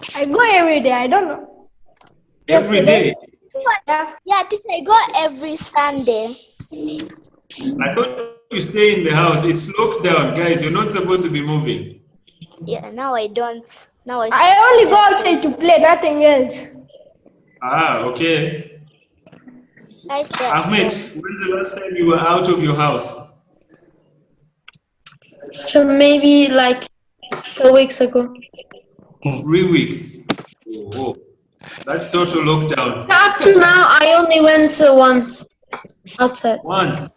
I go every day. I don't know. Every day? Yeah, teacher, I go every Sunday. I thought you stay in the house. It's locked down, guys. You're not supposed to be moving. Yeah, now I don't. Now I only go outside to play, nothing else. Ah, okay. I stay at Ahmed, home. when's the last time you were out of your house? So maybe like 4 weeks ago. 3 weeks. Oh, that's total lockdown. Up to now, I only went once outside. Once.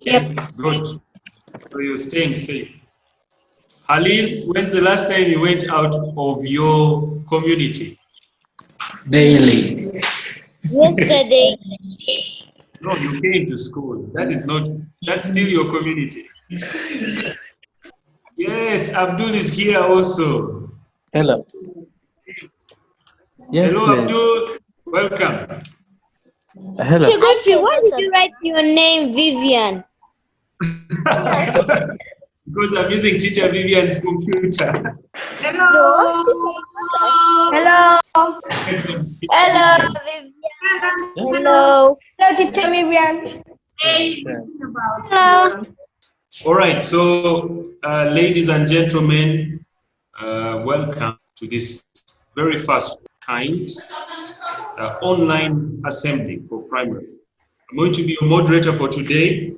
Yep. Okay, good. So you're staying safe. Halil, when's the last time you went out of your community? Daily. Yesterday. No, you came to school. That's still your community. Yes, Abdul is here also. Hello. Yes, Hello, please. Abdul. Welcome. Hello. Chiguchi, why did you write your name Vivian? Because I'm using Teacher Vivian's computer. Hello. Hello. Hello. Hello. Hello, Teacher Vivian. Hello. All right, so ladies and gentlemen, welcome to this very first kind online assembly for primary. I'm going to be your moderator for today,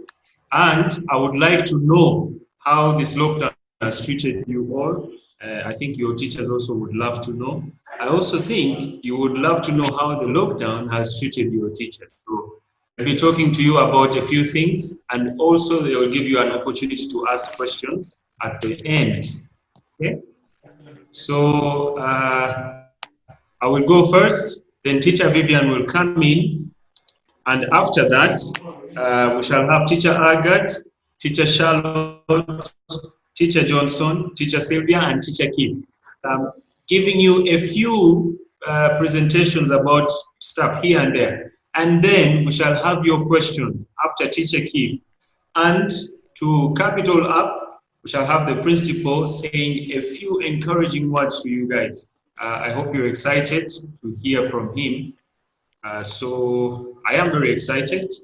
and I would like to know how this lockdown has treated you all. I think your teachers also would love to know. I also think you would love to know how the lockdown has treated your teachers. So I'll be talking to you about a few things, and also they will give you an opportunity to ask questions at the end. Okay? So I will go first, then Teacher Vivian will come in, and after that, we shall have Teacher Agat, Teacher Charlotte, Teacher Johnson, Teacher Sylvia, and Teacher Kim. Giving you a few presentations about stuff here and there. And then we shall have your questions after Teacher Kim. And to cap it all up, we shall have the principal saying a few encouraging words to you guys. I hope you're excited to hear from him. So I am very excited.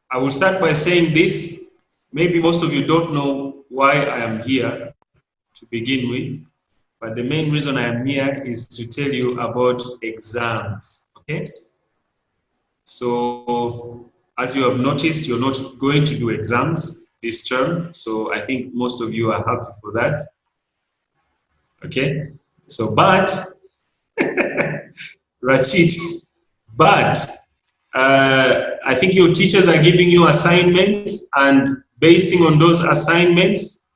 I will start by saying this. Maybe most of you don't know why I am here to begin with, but the main reason I am here is to tell you about exams, okay? So as you have noticed, you're not going to do exams this term, so I think most of you are happy for that, okay? So, but, Rachid, but I think your teachers are giving you assignments, and basing on those assignments,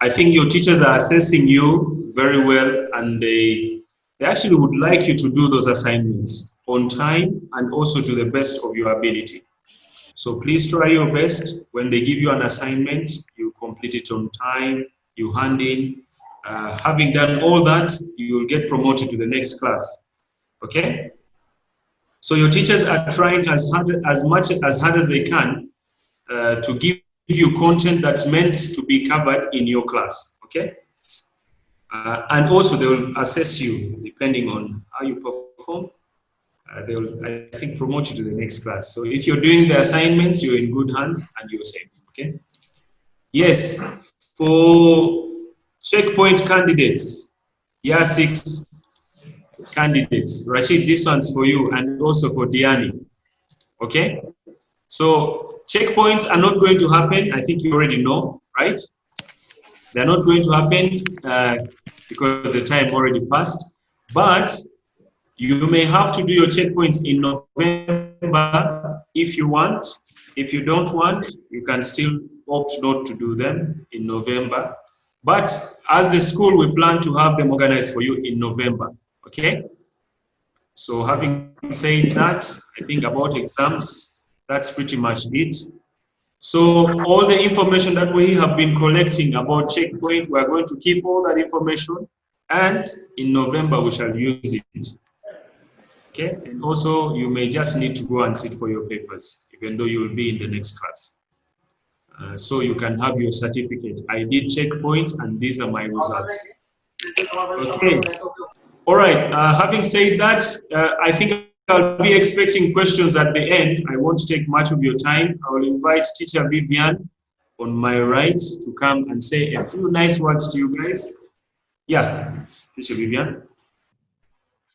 I think your teachers are assessing you very well, and they actually would like you to do those assignments on time and also to the best of your ability. So please try your best. When they give you an assignment, you complete it on time, you hand in. Having done all that, you will get promoted to the next class. Okay? So your teachers are trying as hard as they can to give you content that's meant to be covered in your class. Okay? And also they will assess you depending on how you perform. They will, I think, promote you to the next class. So if you're doing the assignments, you're in good hands and you're safe. Okay? Yes, for checkpoint candidates, year 6 candidates, Rashid, this one's for you, and also for Diani. Okay? So checkpoints are not going to happen. I think you already know, right? They're not going to happen because the time already passed. But you may have to do your checkpoints in November if you want. If you don't want, you can still opt not to do them in November. But as the school, we plan to have them organized for you in November. Okay? So having said that, I think about exams, that's pretty much it. So all the information that we have been collecting about checkpoint, we're going to keep all that information, and in November we shall use it. Okay, and also you may just need to go and sit for your papers, even though you will be in the next class. So you can have your certificate. I did checkpoints and these are my results. Okay. All right. Having said that, I think I'll be expecting questions at the end. I won't take much of your time. I will invite Teacher Vivian on my right to come and say a few nice words to you guys. Yeah, Teacher Vivian.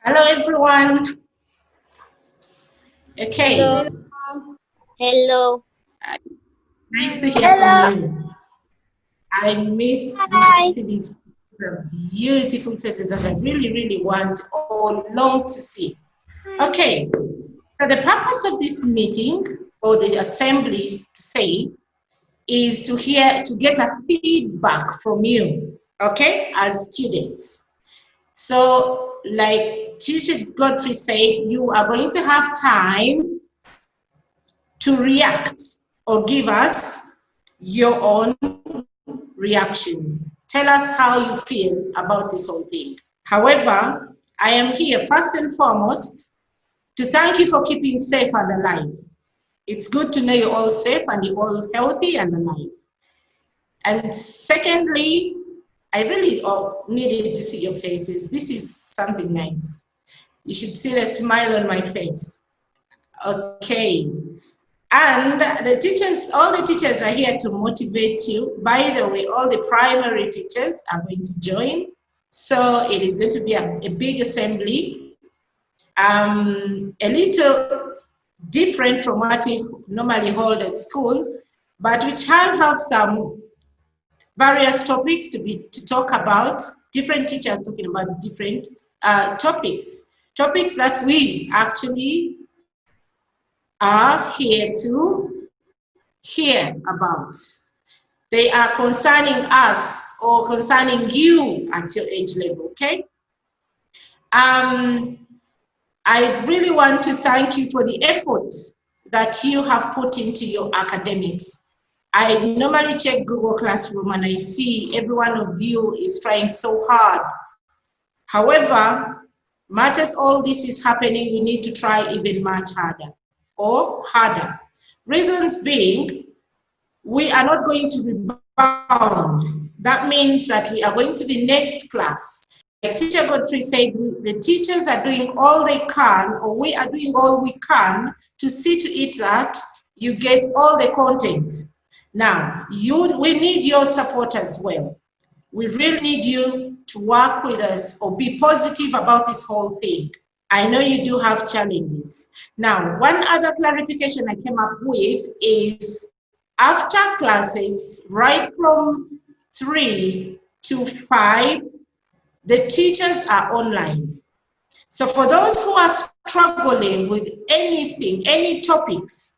Hello, everyone. Okay. Hello. Hello. Nice to hear Hello. from you. I missed Hi. to see these beautiful faces that I really, really want or long to see. Okay. So the purpose of this meeting or the assembly to say is to get a feedback from you, okay, as students. So like Teacher Godfrey said, you are going to have time to react or give us your own reactions. Tell us how you feel about this whole thing. However, I am here first and foremost to thank you for keeping safe and alive. It's good to know you're all safe and you're all healthy and alive. And secondly, I really needed to see your faces. This is something nice. You should see the smile on my face. Okay. And the teachers, all the teachers are here to motivate you. By the way, all the primary teachers are going to join. So it is going to be a big assembly. A little different from what we normally hold at school, but which have some various topics to talk about, different teachers talking about different topics that we actually are here to hear about. They are concerning us or concerning you at your age level, okay? I really want to thank you for the effort that you have put into your academics. I normally check Google Classroom and I see every one of you is trying so hard. However, much as all this is happening, you need to try even much harder or harder. Reasons being, we are not going to rebound. That means that we are going to the next class. Like Teacher Godfrey said, the teachers are doing all they can, or we are doing all we can to see to it that you get all the content. Now, we need your support as well. We really need you to work with us or be positive about this whole thing. I know you do have challenges. Now, one other clarification I came up with is after classes, right from 3 to 5, the teachers are online. So for those who are struggling with anything, any topics,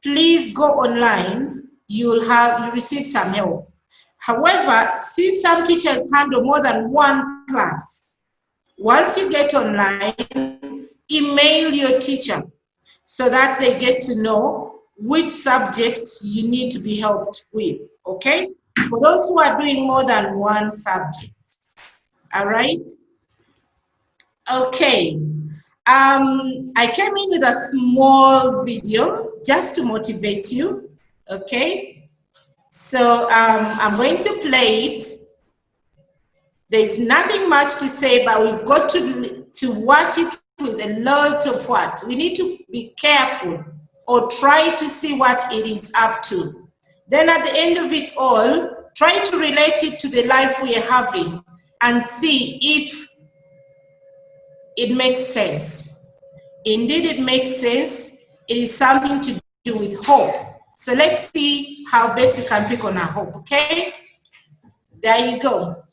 please go online. You'll receive some help. However, see some teachers handle more than one class. Once you get online, email your teacher so that they get to know which subject you need to be helped with, okay? For those who are doing more than one subject, all right? Okay. I came in with a small video just to motivate you, okay? So I'm going to play it. There's nothing much to say, but we've got to watch it with a lot of what? We need to be careful or try to see what it is up to. Then at the end of it all, try to relate it to the life we are having and see if it makes sense. Indeed, it makes sense. It is something to do with hope. So let's see how best you can pick on our hope, okay? There you go.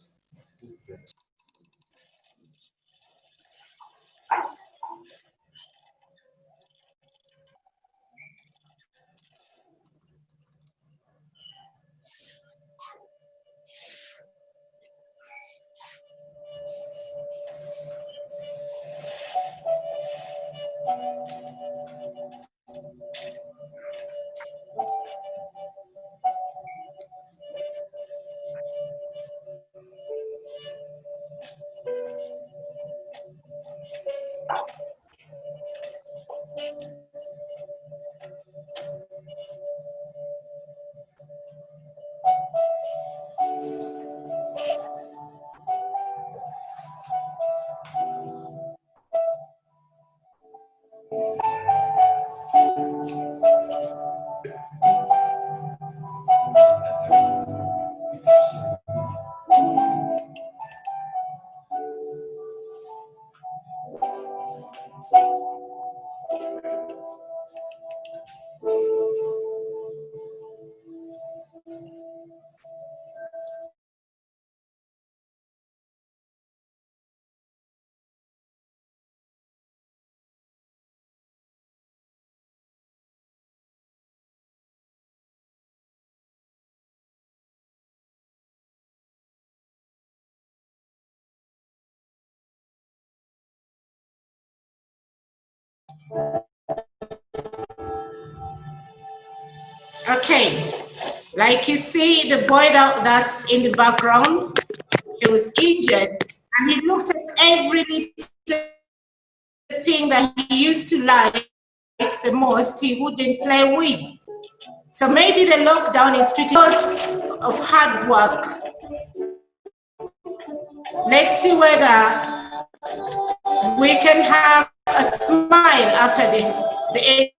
Okay, like you see the boy that's in the background, he was injured and he looked at every little thing that he used to like the most, he wouldn't play with. So maybe the lockdown is treating lots of hard work. Let's see whether we can have a smile after the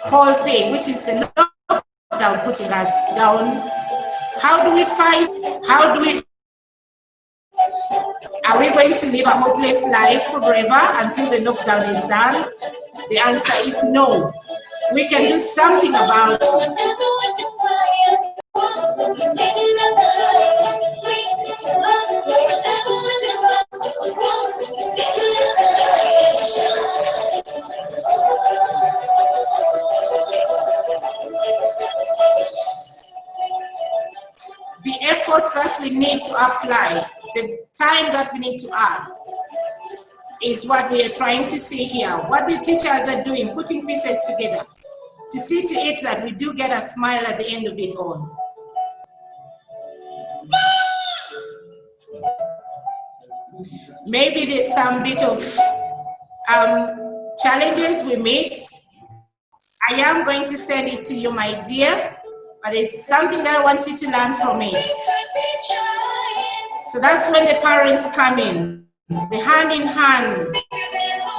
whole thing, which is the lockdown putting us down. How do we fight? How do we? Are we going to live a hopeless life forever until the lockdown is done? The answer is no. We can do something about it. The effort that we need to apply, the time that we need to add, is what we are trying to see here. What the teachers are doing, putting pieces together, to see to it that we do get a smile at the end of it all. Maybe there's some bit of challenges we meet. I am going to send it to you, my dear, but it's something that I want you to learn from it. So that's when the parents come in, the hand in hand.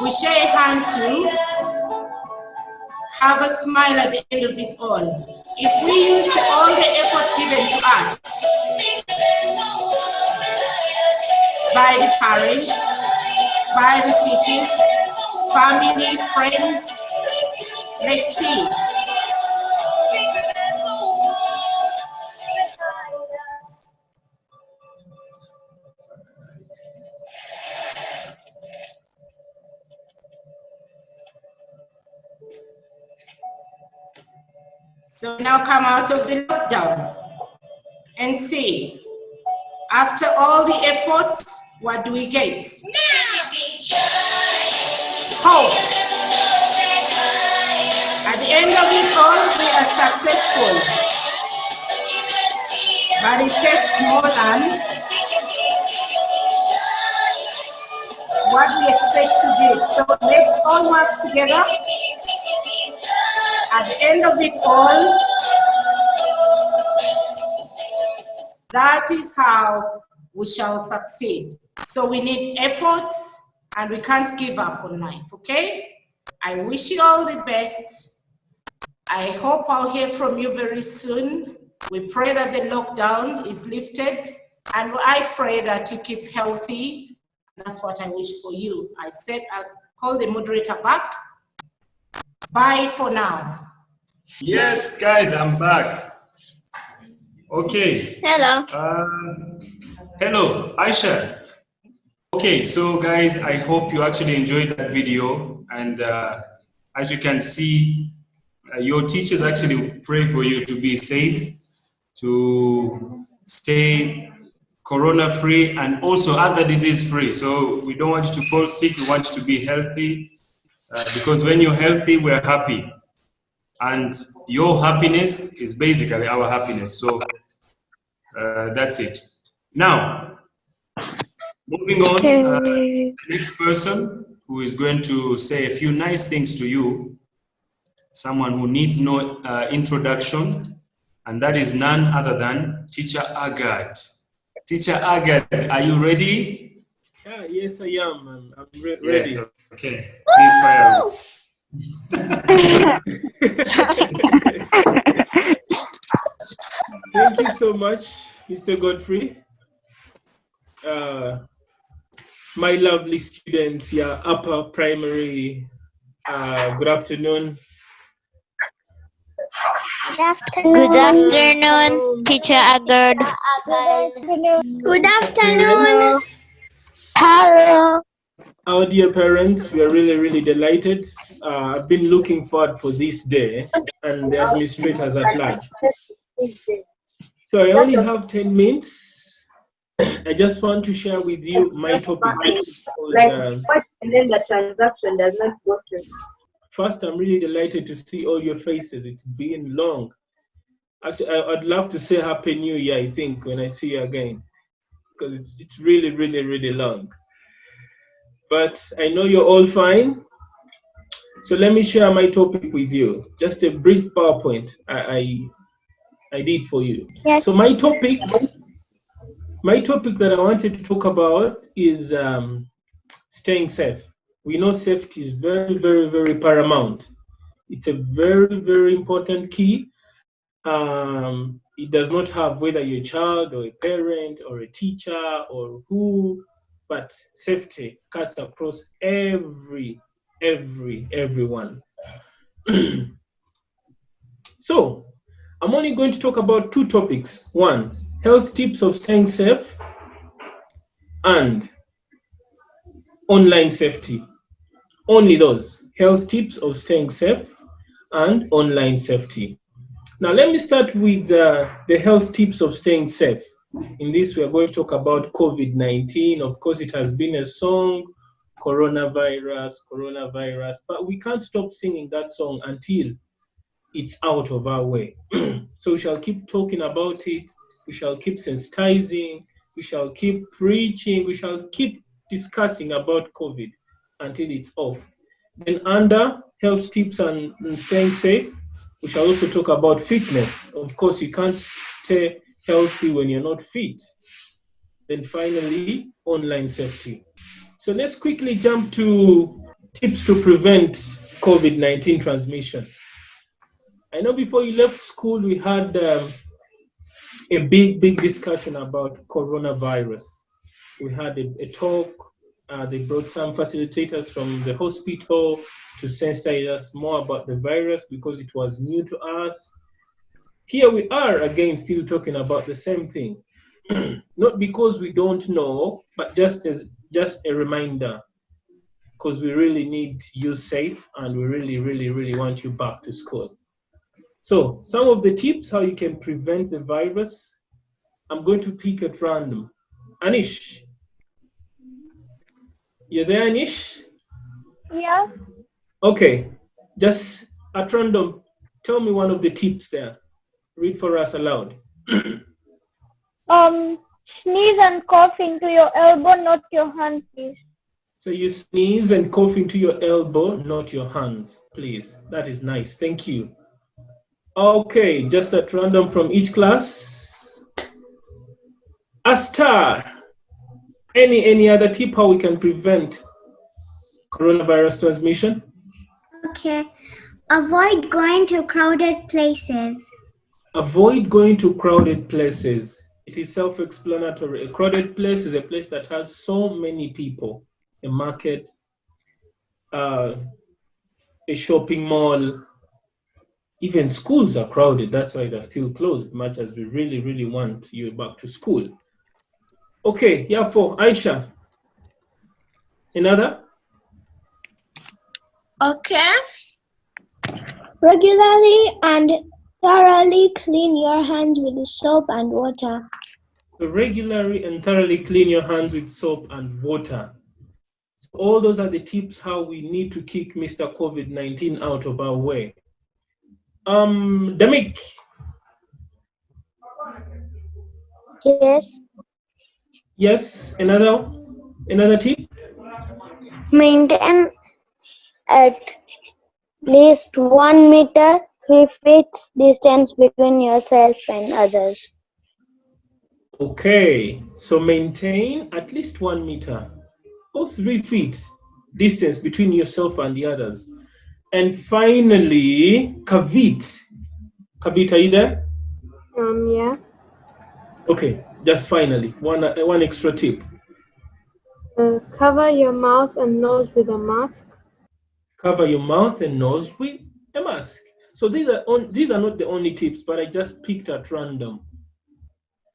We share a hand to have a smile at the end of it all. If we use all the effort given to us by the parents, by the teachers, family, friends, let's see. So now come out of the lockdown and see, after all the effort, what do we get? Hope. At the end of it all, we are successful. But it takes more than what we expect to get. So let's all work together. At the end of it all, that is how we shall succeed. So we need effort and we can't give up on life, okay? I wish you all the best. I hope I'll hear from you very soon. We pray that the lockdown is lifted and I pray that you keep healthy. That's what I wish for you. I said I'll call the moderator back. Bye for now. Yes, guys, I'm back. Okay. Hello. Hello, Aisha. Okay, so guys, I hope you actually enjoyed that video. And as you can see, your teachers actually pray for you to be safe, to stay corona-free, and also other disease-free. So we don't want you to fall sick. We want you to be healthy, because when you're healthy, we're happy. And your happiness is basically our happiness. So that's it. Now, moving on, the next person who is going to say a few nice things to you, someone who needs no introduction, and that is none other than Teacher Agard. Teacher Agard, are you ready? Yes, I am. I'm ready. Yes, okay. Please fire. Thank you so much, Mr. Godfrey. My lovely students here, upper primary, good afternoon. Good afternoon, Teacher Agard. Good afternoon. Hello. Our dear parents, we are really, really delighted. I've been looking forward for this day and the administrators at large. So I only have 10 minutes. I just want to share with you my topic. And then the transaction does not go through. First, I'm really delighted to see all your faces. It's been long. Actually, I'd love to say Happy New Year, I think, when I see you again, because it's really, really, really long. But I know you're all fine. So let me share my topic with you. Just a brief PowerPoint I did for you. Yes. So my topic that I wanted to talk about is staying safe. We know safety is very, very, very paramount. It's a very, very important key. It does not have whether you're a child or a parent or a teacher or who, but safety cuts across everyone. So I'm only going to talk about two topics. One, health tips of staying safe, and online safety. Only those health tips of staying safe and online safety. Now, let me start with the health tips of staying safe. In this, we are going to talk about COVID-19. Of course, it has been a song, coronavirus, coronavirus, but we can't stop singing that song until it's out of our way. So we shall keep talking about it. We shall keep sensitizing. We shall keep preaching. We shall keep discussing about COVID until it's off. Then under health tips and staying safe, we shall also talk about fitness. Of course, you can't stay healthy when you're not fit. Then finally, online safety. So let's quickly jump to tips to prevent COVID-19 transmission. I know before you left school, we had a big discussion about coronavirus. We had a talk. They brought some facilitators from the hospital to sensitize us more about the virus because it was new to us. Here we are again, still talking about the same thing. Not because we don't know, but just a reminder, because we really need you safe and we really want you back to school. So some of the tips how you can prevent the virus, I'm going to pick at random. Anish, you there, Anish? Yeah. Okay, just at random, tell me one of the tips there. Read for us aloud. Sneeze and cough into your elbow, not your hand, please. So you sneeze and cough into your elbow, not your hands, please. That is nice. Thank you. Okay, just at random from each class. A star. Any other tip how we can prevent coronavirus transmission? Okay. Avoid going to crowded places. Avoid going to crowded places. It is self-explanatory. A crowded place is a place that has so many people. A market, a shopping mall, even schools are crowded. That's why they're still closed, much as we really want you back to school. Okay, yeah, for Aisha. Another? Okay. Regularly and thoroughly clean your hands with soap and water. So regularly and thoroughly clean your hands with soap and water. So all those are the tips how we need to kick Mr. COVID-19 out of our way. Damik. Yes. Yes, another tip? Maintain at least 1 meter, 3 feet distance between yourself and others. Okay, so maintain at least 1 meter or 3 feet distance between yourself and the others. And finally, Kavit. Kavit, are you there? Yeah. Okay, just finally, one extra tip. Cover your mouth and nose with a mask. Cover your mouth and nose with a mask. So these are not the only tips, but I just picked at random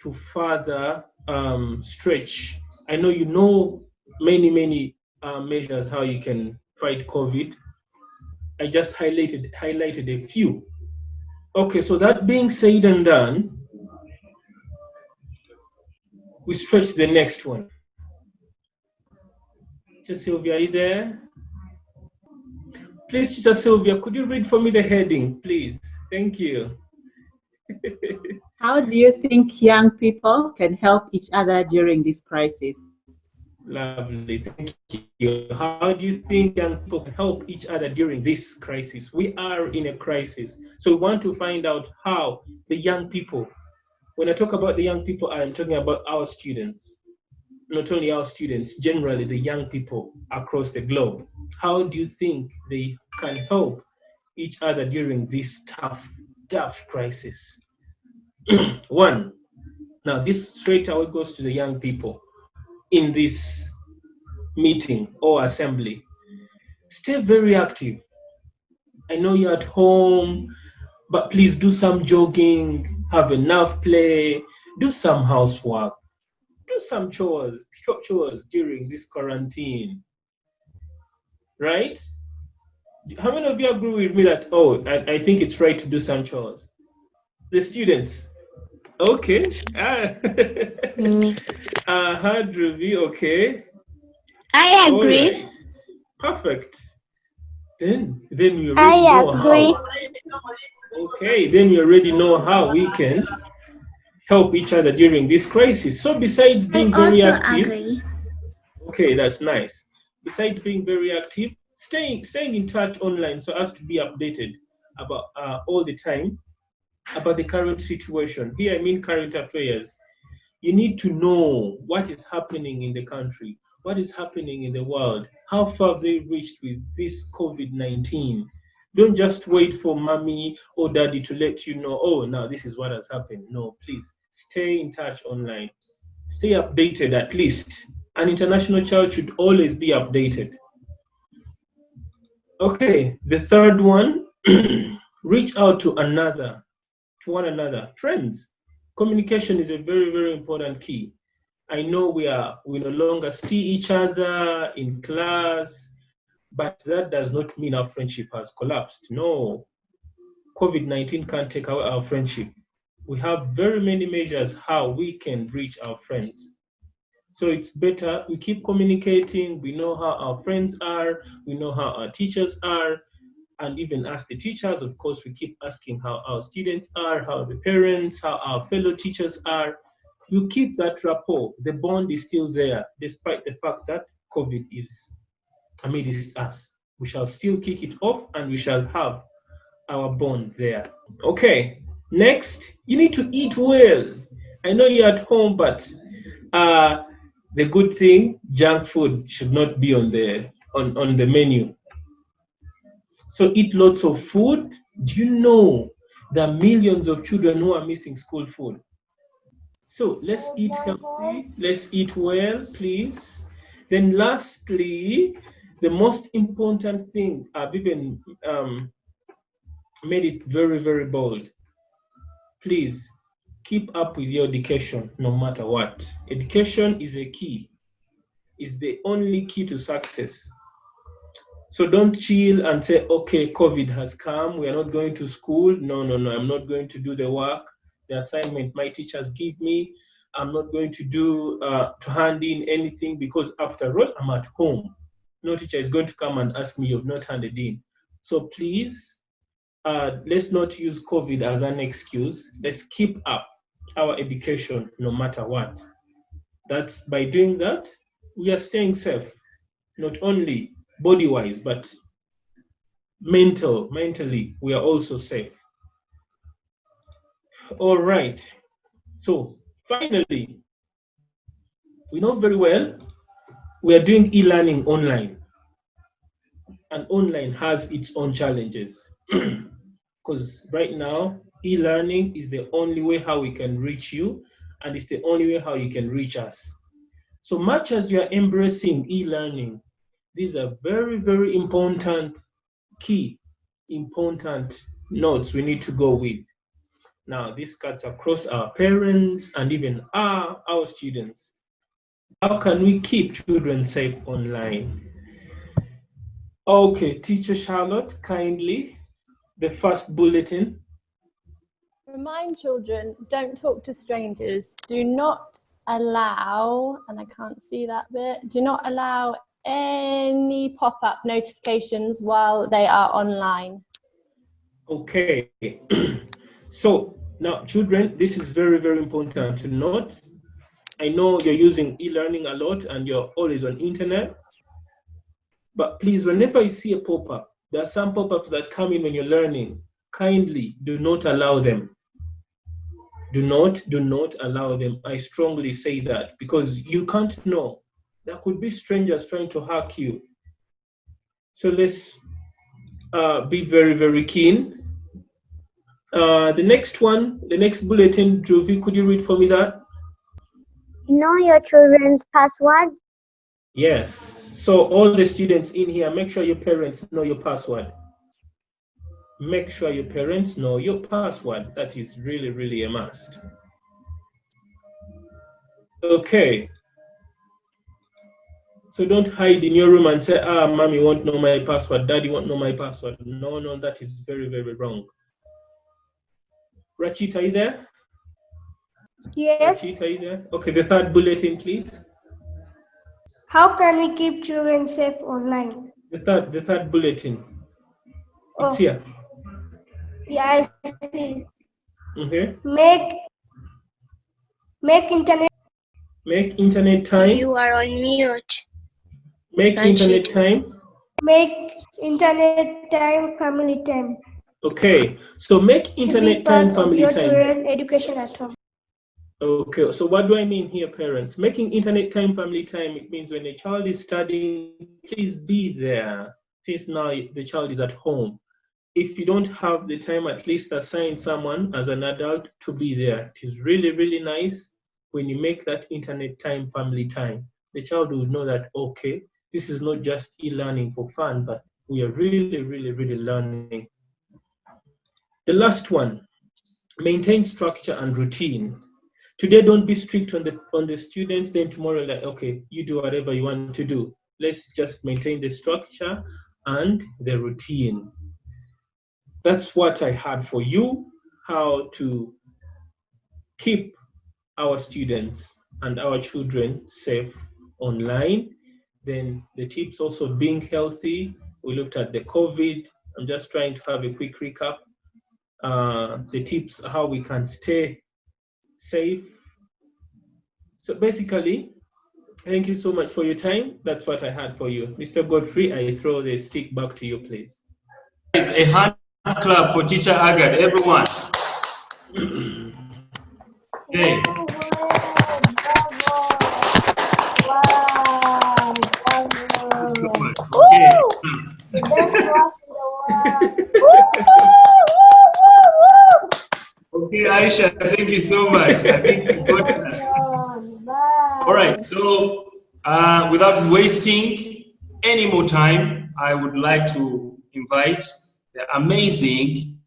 to further stretch. I know you know many measures how you can fight COVID. I just highlighted a few. Okay, so that being said and done, we stretch the next one. Just Sylvia, are you there? Please, Teacher Sylvia, could you read for me the heading, please? Thank you. How do you think young people can help each other during this crisis? Lovely, thank you. How do you think young people can help each other during this crisis? We are in a crisis, so we want to find out how the young people, when I talk about the young people, I'm talking about our students, not only our students, generally the young people across the globe. How do you think they can help each other during this tough crisis? One, now this straight away goes to the young people in this meeting or assembly. Stay very active. I know you're at home, but please do some jogging, have enough play, do some housework, do some chores, short chores during this quarantine. Right? How many of you agree with me that, oh, I think it's right to do some chores? The students. Okay. Druvi, okay. I All agree. right. Perfect. Then we already I know agree. how. Okay, then we already know how we can help each other during this crisis. So besides I being very also active, agree. okay, that's nice. Besides being very active, staying in touch online so as to be updated about all the time about the current situation. Here I mean current affairs. You need to know what is happening in the country, what is happening in the world, how far they reached with this COVID-19. Don't just wait for mommy or daddy to let you know, oh, now this is what has happened. No, please stay in touch online. Stay updated at least. An international child should always be updated. Okay, the third one, reach out to one another. Friends, communication is a very, very important key. I know we no longer see each other in class, but that does not mean our friendship has collapsed. No, COVID-19 can't take away our friendship. We have very many measures how we can reach our friends. So it's better we keep communicating. We know how our friends are. We know how our teachers are. And even as the teachers, of course, we keep asking how our students are, how the parents, how our fellow teachers are. You keep that rapport. The bond is still there, despite the fact that COVID is amidst us. We shall still kick it off and we shall have our bond there. Okay, next, you need to eat well. I know you're at home, but the good thing, junk food should not be on the menu. So eat lots of food. Do you know there are millions of children who are missing school food? So let's eat healthy, let's eat well, please. Then lastly, the most important thing, I've even made it very, very bold. Please keep up with your education no matter what. Education is a key, is the only key to success. So don't chill and say, okay, COVID has come, we are not going to school. No, I'm not going to do the work, the assignment my teachers give me. I'm not going to to hand in anything because after all, I'm at home. No teacher is going to come and ask me, you've not handed in. So please, let's not use COVID as an excuse. Let's keep up our education no matter what. That's by doing that, we are staying safe, not only body-wise, but mentally, we are also safe. All right. So finally, we know very well we are doing e-learning online, and online has its own challenges because right now e-learning is the only way how we can reach you, and it's the only way how you can reach us. So much as you are embracing e-learning, these are very, very important notes we need to go with. Now, this cuts across our parents and even our students. How can we keep children safe online? Okay, Teacher Charlotte, kindly, the first bulletin. Remind children, don't talk to strangers. Do not allow, and I can't see that bit, do not allow any pop-up notifications while they are online? Okay. So now, children, this is very, very important to note. I know you're using e-learning a lot and you're always on internet, but please, whenever you see a pop-up, there are some pop-ups that come in when you're learning. Kindly do not allow them. Do not allow them. I strongly say that because you can't know. There could be strangers trying to hack you. So let's be very, very keen. The next one, the next bulletin, Druvi, could you read for me that? Know your children's password. Yes. So all the students in here, make sure your parents know your password. Make sure your parents know your password. That is really, really a must. Okay. So don't hide in your room and say, mommy won't know my password, daddy won't know my password. No, no, that is very, very wrong. Rachit, are you there? Yes. Rachit, are you there? Okay, the third bulletin, please. How can we keep children safe online? The third bulletin. It's here. Yeah, I see. Okay. Make internet time. You are on mute. Make internet time. Make internet time family time. Okay. So make internet time family your time. Children education at home. Okay. So what do I mean here, parents? Making internet time family time, it means when a child is studying, please be there. Since now the child is at home. If you don't have the time, at least assign someone as an adult to be there. It is really, really nice when you make that internet time family time. The child will know that, okay, this is not just e-learning for fun, but we are really, really, really learning. The last one, maintain structure and routine. Today, don't be strict on the students. Then tomorrow, like, okay, you do whatever you want to do. Let's just maintain the structure and the routine. That's what I had for you, how to keep our students and our children safe online. Then the tips also being healthy. We looked at the COVID. I'm just trying to have a quick recap. The tips, how we can stay safe. So basically, thank you so much for your time. That's what I had for you. Mr. Godfrey, I throw the stick back to you, please. It's a hand clap for teacher Agad, everyone. Okay. Okay, Aisha, thank you so much. I think you got it. All right, so without wasting any more time, I would like to invite the amazing,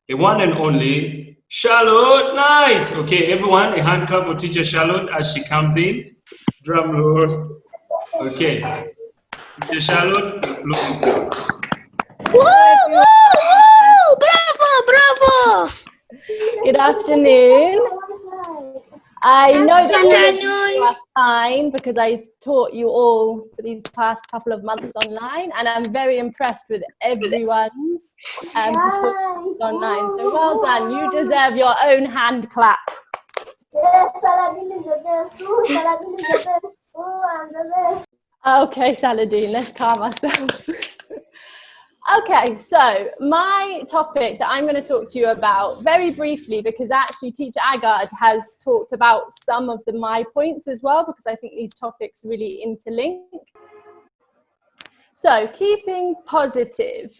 the one and only Charlotte Knight. Okay, everyone, a hand clap for teacher Charlotte as she comes in. Drum roll. Okay. Teacher Charlotte, the floor is yours. Woo, woo, woo! Bravo, bravo! Good afternoon. I know that you are fine because I've taught you all for these past couple of months online, and I'm very impressed with everyone's performance online. So well done. You deserve your own hand clap. Okay, Saladin, let's calm ourselves. Okay, so my topic that I'm going to talk to you about very briefly, because actually Teacher Agard has talked about some of my points as well, because I think these topics really interlink. So keeping positive.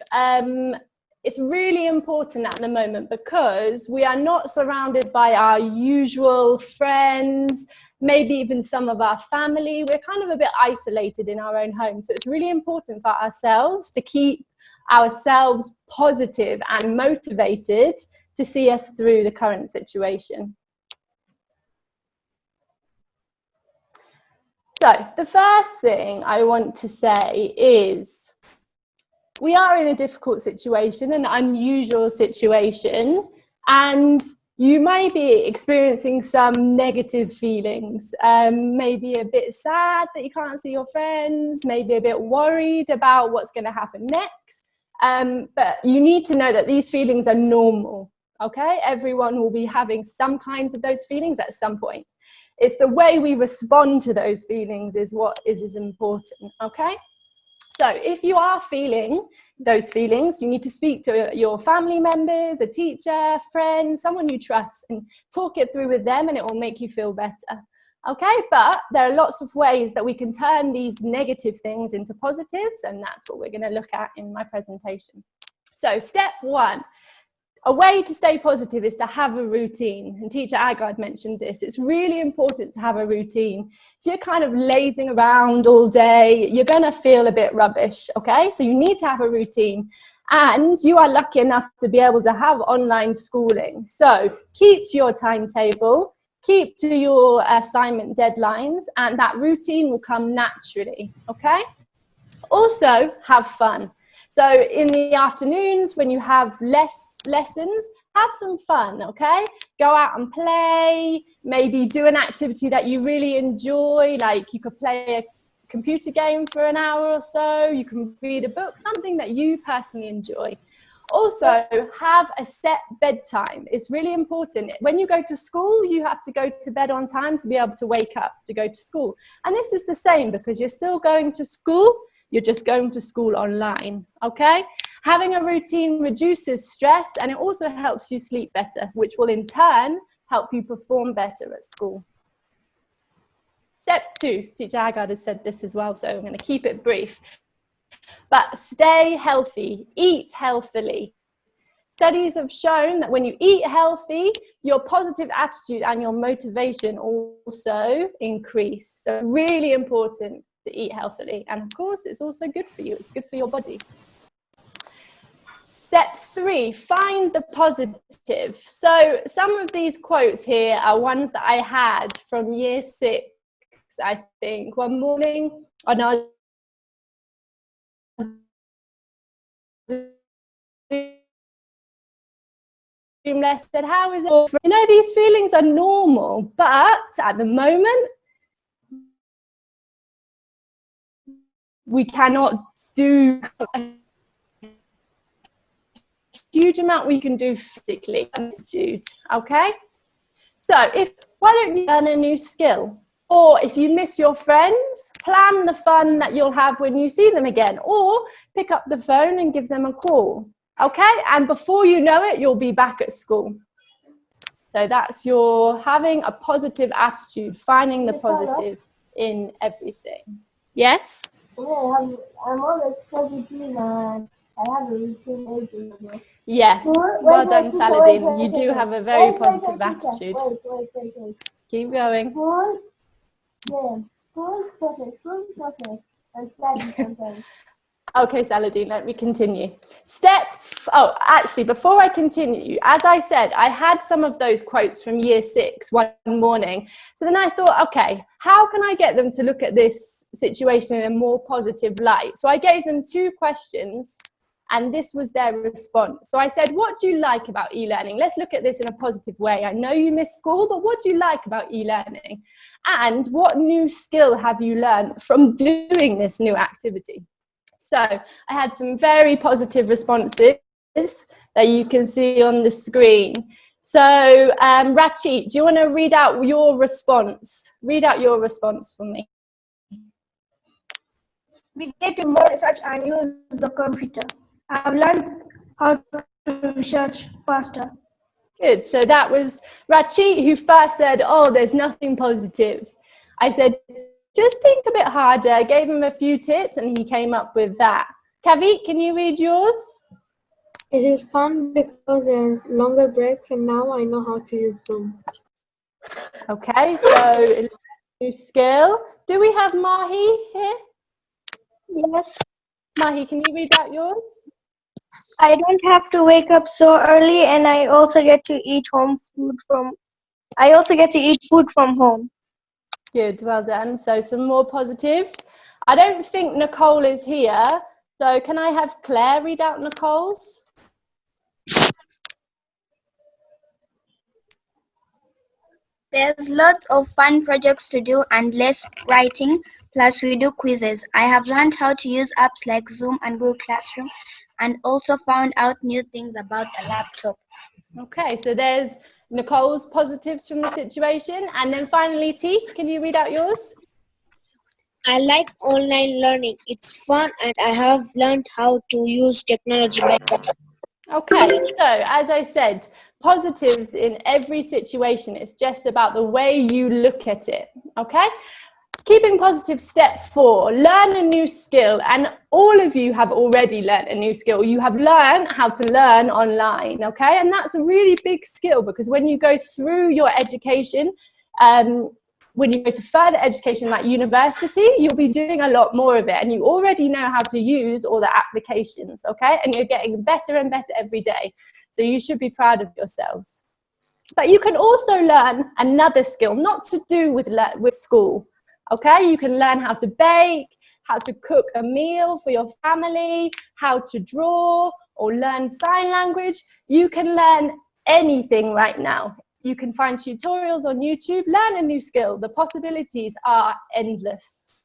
It's really important at the moment because we are not surrounded by our usual friends, maybe even some of our family. We're kind of a bit isolated in our own home. So it's really important for ourselves to keep ourselves positive and motivated to see us through the current situation. So the first thing I want to say is we are in a difficult situation, an unusual situation, and You may be experiencing some negative feelings, maybe a bit sad that you can't see your friends, maybe a bit worried about what's going to happen next. But you need to know that these feelings are normal, okay? Everyone will be having some kinds of those feelings at some point. It's the way we respond to those feelings is what is important, okay? So if you are feeling those feelings, you need to speak to your family members, a teacher, friend, someone you trust, and talk it through with them, and it will make you feel better. Okay, but there are lots of ways that we can turn these negative things into positives, and that's what we're going to look at in my presentation. So step one, a way to stay positive is to have a routine. And teacher Agard mentioned this. It's really important to have a routine. If you're kind of lazing around all day, you're going to feel a bit rubbish, okay? So you need to have a routine. And you are lucky enough to be able to have online schooling. So keep to your timetable, keep to your assignment deadlines, and that routine will come naturally, okay? Also, have fun. So in the afternoons, when you have less lessons, have some fun, okay? Go out and play, maybe do an activity that you really enjoy, like you could play a computer game for an hour or so, you can read a book, something that you personally enjoy. Also, have a set bedtime. It's really important. When you go to school, you have to go to bed on time to be able to wake up to go to school. And this is the same because you're still going to school, you're just going to school online, okay? Having a routine reduces stress and it also helps you sleep better, which will in turn help you perform better at school. Step two, teacher Agard has said this as well, so I'm going to keep it brief. But stay healthy, eat healthily. Studies have shown that when you eat healthy, your positive attitude and your motivation also increase. So really important to eat healthily. And of course, it's also good for you. It's good for your body. Step three, find the positive. So some of these quotes here are ones that I had from year 6, I think, one morning on our lesson. How is it? You know, these feelings are normal, but at the moment, we cannot do a huge amount we can do physically. Okay? So why don't you learn a new skill? Or if you miss your friends, plan the fun that you'll have when you see them again. Or pick up the phone and give them a call. Okay? And before you know it, you'll be back at school. So that's your having a positive attitude, finding the positive in everything. Yes? Yeah, I'm always positive and I have a routine every day. Yeah. Well done, Saladin. You do have a very positive attitude. Wait. Keep going. School, game, school, perfect, and study sometimes. Okay, Saladin, let me continue. Actually, before I continue, as I said, I had some of those quotes from year 6 one morning. So then I thought, okay, how can I get them to look at this situation in a more positive light? So I gave them 2 questions and this was their response. So I said, what do you like about e-learning? Let's look at this in a positive way. I know you miss school, but what do you like about e-learning? And what new skill have you learned from doing this new activity? So I had some very positive responses that you can see on the screen. So Rachi, do you want to read out your response? Read out your response for me. We get to more research and use the computer. I've learned how to research faster. Good. So that was Rachi who first said, oh, there's nothing positive. I said, just think a bit harder. I gave him a few tips and he came up with that. Kavit, can you read yours? It is fun because there are longer breaks and now I know how to use Zoom. Okay, so new skill. Do we have Mahi here? Yes. Mahi, can you read out yours? I don't have to wake up so early and I also get to eat food from home. Good, well done. So some more positives. I don't think Nicole is here. So can I have Claire read out Nicole's? There's lots of fun projects to do and less writing, plus we do quizzes. I have learned how to use apps like Zoom and Google Classroom and also found out new things about a laptop. Okay, so there's Nicole's positives from the situation. And then finally, Teeth, can you read out yours? I like online learning. It's fun and I have learned how to use technology better. Okay, so as I said, positives in every situation. It's just about the way you look at it, okay? Keeping positive, step 4, learn a new skill. And all of you have already learned a new skill. You have learned how to learn online, okay? And that's a really big skill because when you go through your education, when you go to further education like university, you'll be doing a lot more of it and you already know how to use all the applications, okay? And you're getting better and better every day. So you should be proud of yourselves. But you can also learn another skill, not to do with school, okay? You can learn how to bake, how to cook a meal for your family, how to draw or learn sign language. You can learn anything right now. You can find tutorials on YouTube, learn a new skill. The possibilities are endless.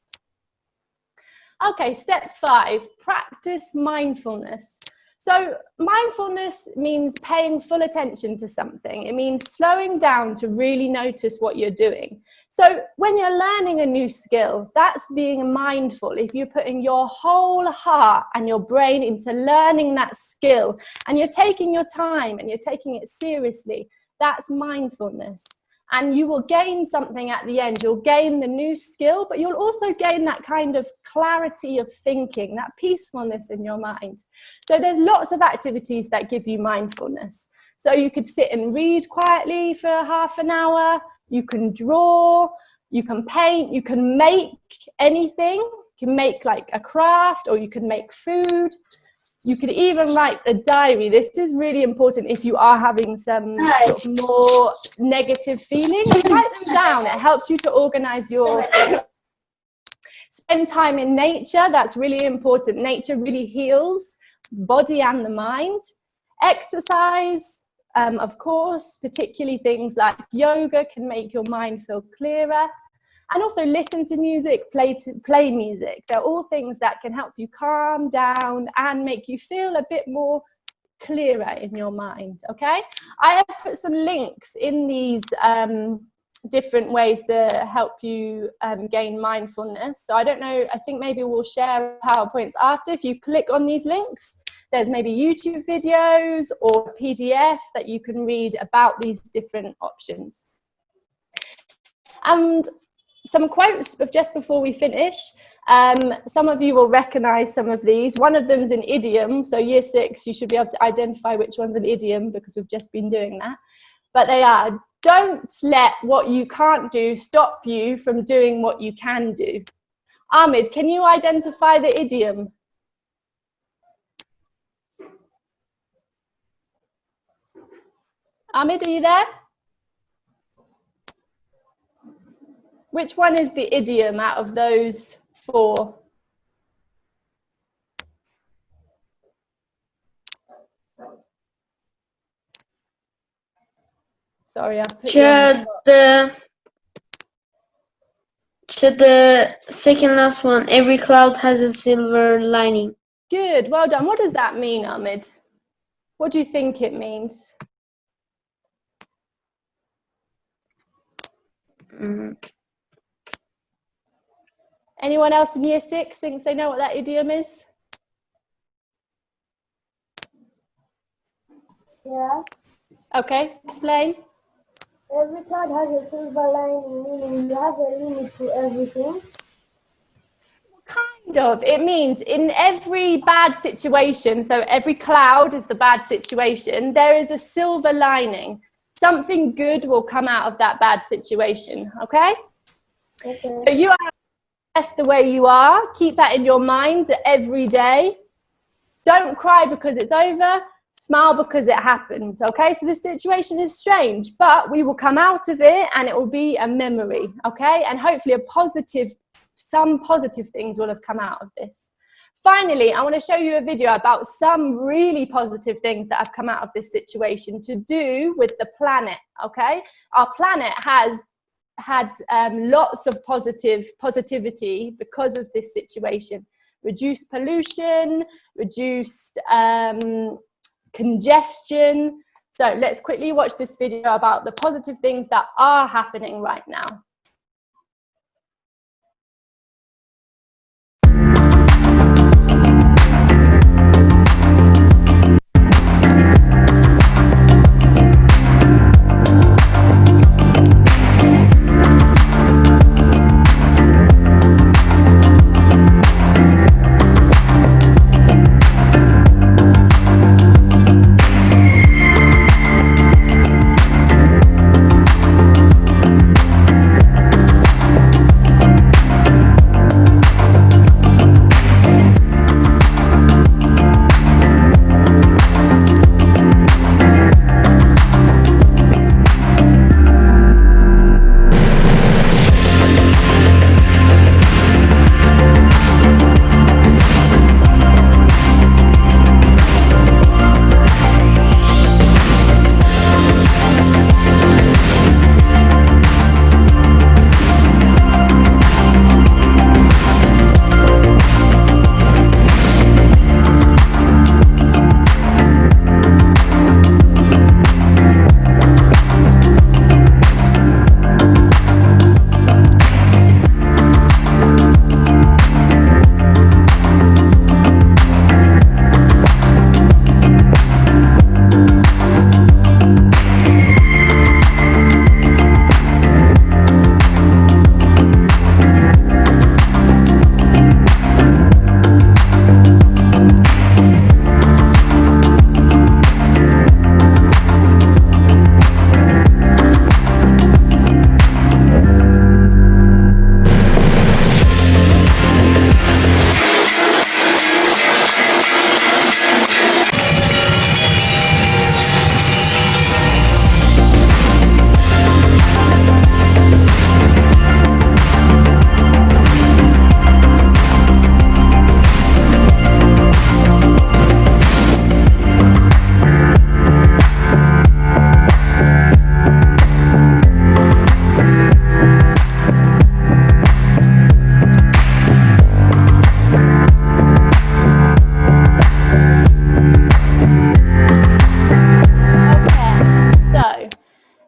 Okay, step 5, practice mindfulness. So mindfulness means paying full attention to something. It means slowing down to really notice what you're doing. So when you're learning a new skill, that's being mindful. If you're putting your whole heart and your brain into learning that skill and you're taking your time and you're taking it seriously, that's mindfulness. And you will gain something at the end. You'll gain the new skill, but you'll also gain that kind of clarity of thinking, that peacefulness in your mind. So there's lots of activities that give you mindfulness. So you could sit and read quietly for half an hour. You can draw, you can paint, you can make anything. You can make like a craft or you can make food. You could even write a diary. This is really important if you are having some sort of more negative feelings. Write them down. It helps you to organize your thoughts. Spend time in nature. That's really important. Nature really heals the body and the mind. Exercise, of course, particularly things like yoga can make your mind feel clearer. And also listen to music, play music. They're all things that can help you calm down and make you feel a bit more clearer in your mind, okay? I have put some links in these different ways to help you gain mindfulness. So I don't know, I think maybe we'll share PowerPoints after. If you click on these links, there's maybe YouTube videos or a PDF that you can read about these different options. And some quotes of just before we finish. Some of you will recognize some of these. One of them is an idiom. So year 6, you should be able to identify which one's an idiom because we've just been doing that. But they are, don't let what you can't do stop you from doing what you can do. Ahmed, can you identify the idiom? Ahmed, are you there? Which one is the idiom out of those 4? Sorry, I've put you on the spot. The second last one, every cloud has a silver lining. Good, well done. What does that mean, Ahmed? What do you think it means? Anyone else in year 6 thinks they know what that idiom is? Yeah. Okay, explain. Every cloud has a silver lining, meaning you have a limit to everything. Kind of. It means in every bad situation, so every cloud is the bad situation, there is a silver lining. Something good will come out of that bad situation, okay? Okay. So you are best the way you are. Keep that in your mind that every day. Don't cry because it's over. Smile because it happened, okay? So this situation is strange, but we will come out of it and it will be a memory, okay? And hopefully some positive things will have come out of this. Finally, I want to show you a video about some really positive things that have come out of this situation to do with the planet, okay? Our planet has had lots of positivity because of this situation. Reduced pollution, reduced congestion. So let's quickly watch this video about the positive things that are happening right now.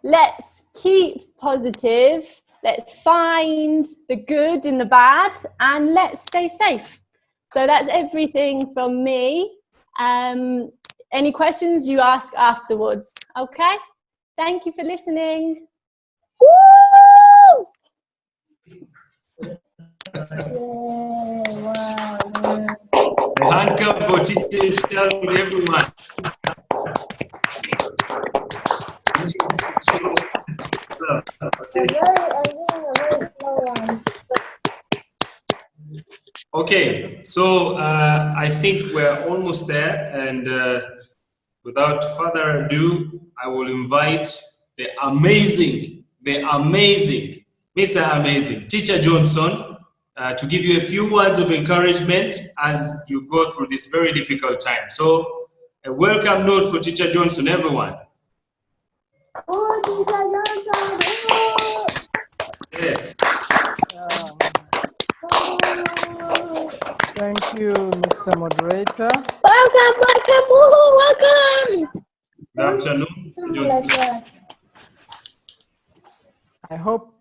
Let's keep positive, let's find the good in the bad, and let's stay safe. So that's everything from me. Any questions you ask afterwards, okay? Thank you for listening. Woo! A hand clap for teachers, everyone. Okay, so I think we're almost there, and without further ado, I will invite the amazing Mr. Amazing, Teacher Johnson, to give you a few words of encouragement as you go through this very difficult time. So, a welcome note for Teacher Johnson, everyone. Oh, Teacher Johnson! Yes. Thank you, Mr. Moderator. Welcome! Good afternoon, Johnson. I hope.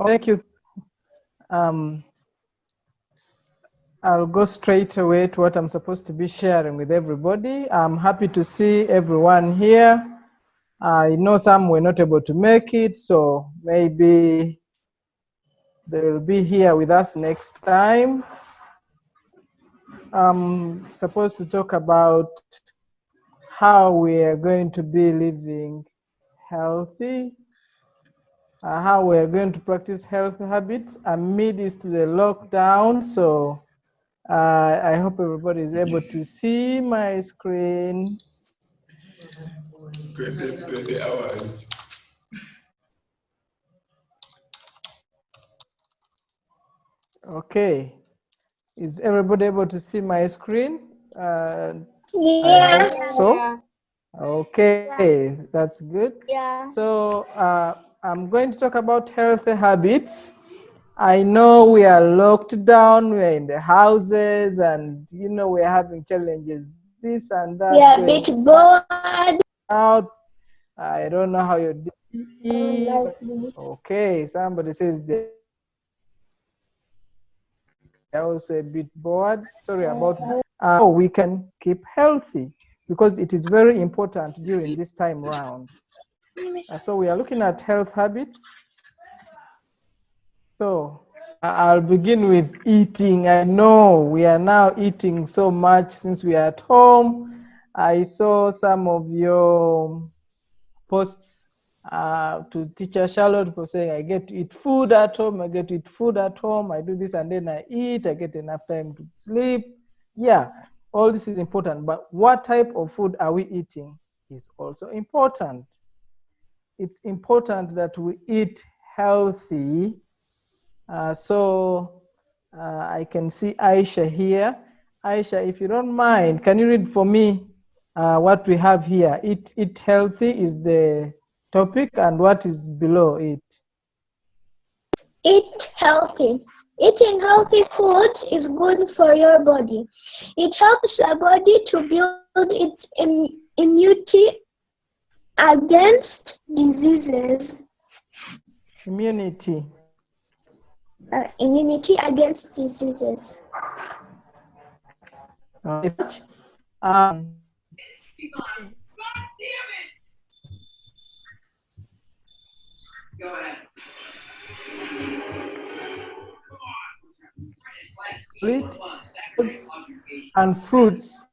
Thank you. I'll go straight away to what I'm supposed to be sharing with everybody. I'm happy to see everyone here. I know some were not able to make it, so maybe they will be here with us next time. I'm supposed to talk about how we are going to be living healthy, how we are going to practice health habits amidst the lockdown. So I hope everybody is able to see my screen. 20 hours. Okay. Is everybody able to see my screen? Yeah. I hope so. Okay, that's good. Yeah. So I'm going to talk about healthy habits. I know we are locked down, we're in the houses, and you know we're having challenges, this and that. Yeah, a bit bored. Out. I don't know how you're doing. Okay, somebody says they're also a bit bored. Sorry about that. We can keep healthy because it is very important during this time round. So we are looking at health habits. So I'll begin with eating. I know we are now eating so much since we are at home. I saw some of your posts to teacher Charlotte for saying, I get to eat food at home, I get to eat food at home, I do this and then I eat, I get enough time to sleep. Yeah, all this is important, but what type of food are we eating is also important. It's important that we eat healthy. I can see Aisha here. Aisha, if you don't mind, can you read for me what we have here? Eat healthy is the topic, and what is below it? Eat healthy. Eating healthy foods is good for your body. It helps the body to build its immunity against diseases. Immunity. Immunity against diseases. Um, and fruits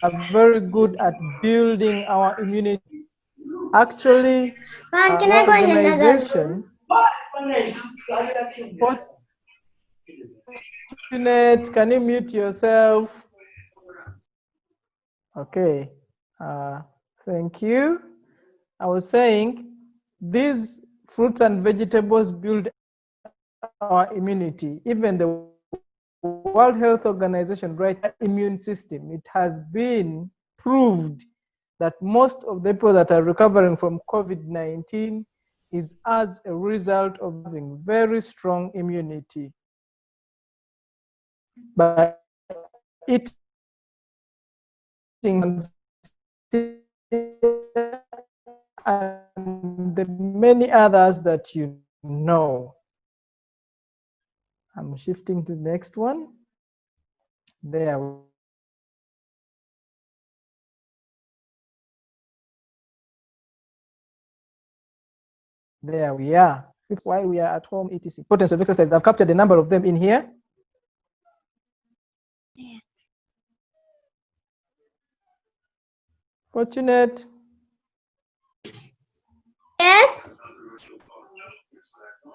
are very good at building our immunity. Actually, our organization, Fortunate, can you mute yourself? Okay, thank you. I was saying these fruits and vegetables build our immunity. Even the World Health Organization, right, immune system, it has been proved that most of the people that are recovering from COVID-19 is as a result of having very strong immunity. By eating and the many others that you know. I'm shifting to the next one. There we are. Why we are at home, etc. Importance of exercise. I've captured a number of them in here. Fortunate. Yes.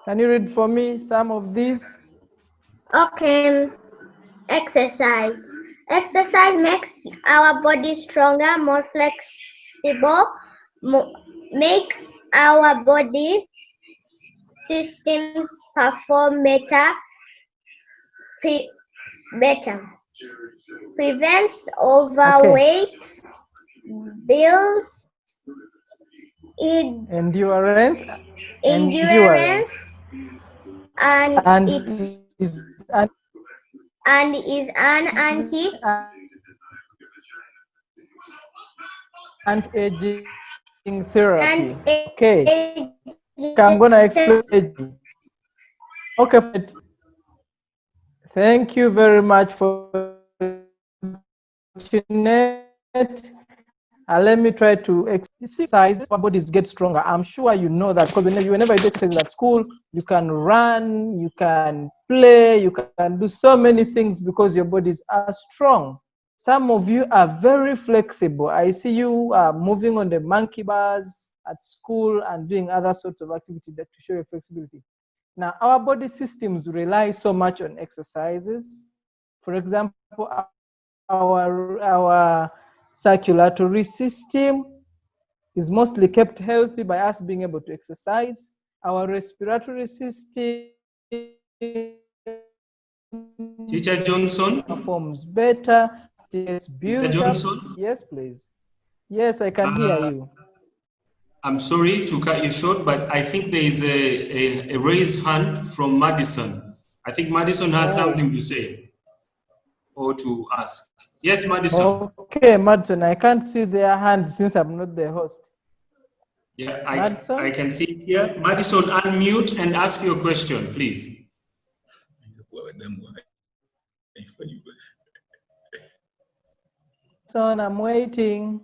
Can you read for me some of these? Okay. Exercise. Exercise makes our body stronger, more flexible, make our body systems perform better. Prevents overweight, builds endurance, and is an anti-aging therapy. Okay, I'm gonna explain aging. Okay, thank you very much for it. Let me try to exercise. Our bodies get stronger. I'm sure you know that because whenever you do exercise at school, you can run, you can play, you can do so many things because your bodies are strong. Some of you are very flexible. I see you moving on the monkey bars at school and doing other sorts of activities that to show your flexibility. Now, our body systems rely so much on exercises. For example, our circulatory system is mostly kept healthy by us being able to exercise. Our respiratory system Teacher Johnson? Performs better, gets Teacher built up. Johnson? Yes, please. Yes, I can hear you. I'm sorry to cut you short, but I think there is a raised hand from Madison. I think Madison has something to say or to ask. Yes, Madison. Okay, Madison, I can't see their hands since I'm not the host. Yeah, Madison? I can see it here. Madison, unmute and ask your question, please. Son, I'm waiting.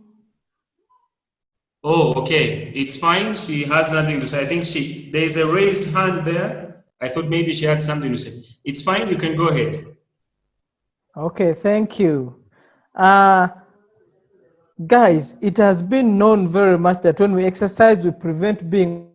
Oh, okay. It's fine. She has nothing to say. I think there is a raised hand there. I thought maybe she had something to say. It's fine. You can go ahead. Okay, thank you. Guys, it has been known very much that when we exercise, we prevent being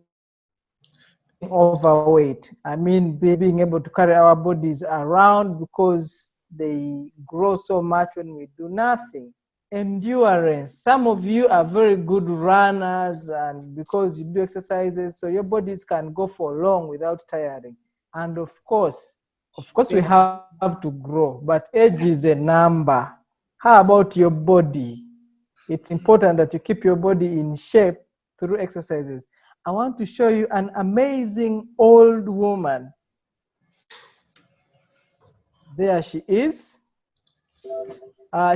overweight. I mean, being able to carry our bodies around because they grow so much when we do nothing. Endurance. Some of you are very good runners, and because you do exercises, so your bodies can go for long without tiring. And of course, we have to grow, but age is a number. How about your body? It's important that you keep your body in shape through exercises. I want to show you an amazing old woman. There she is.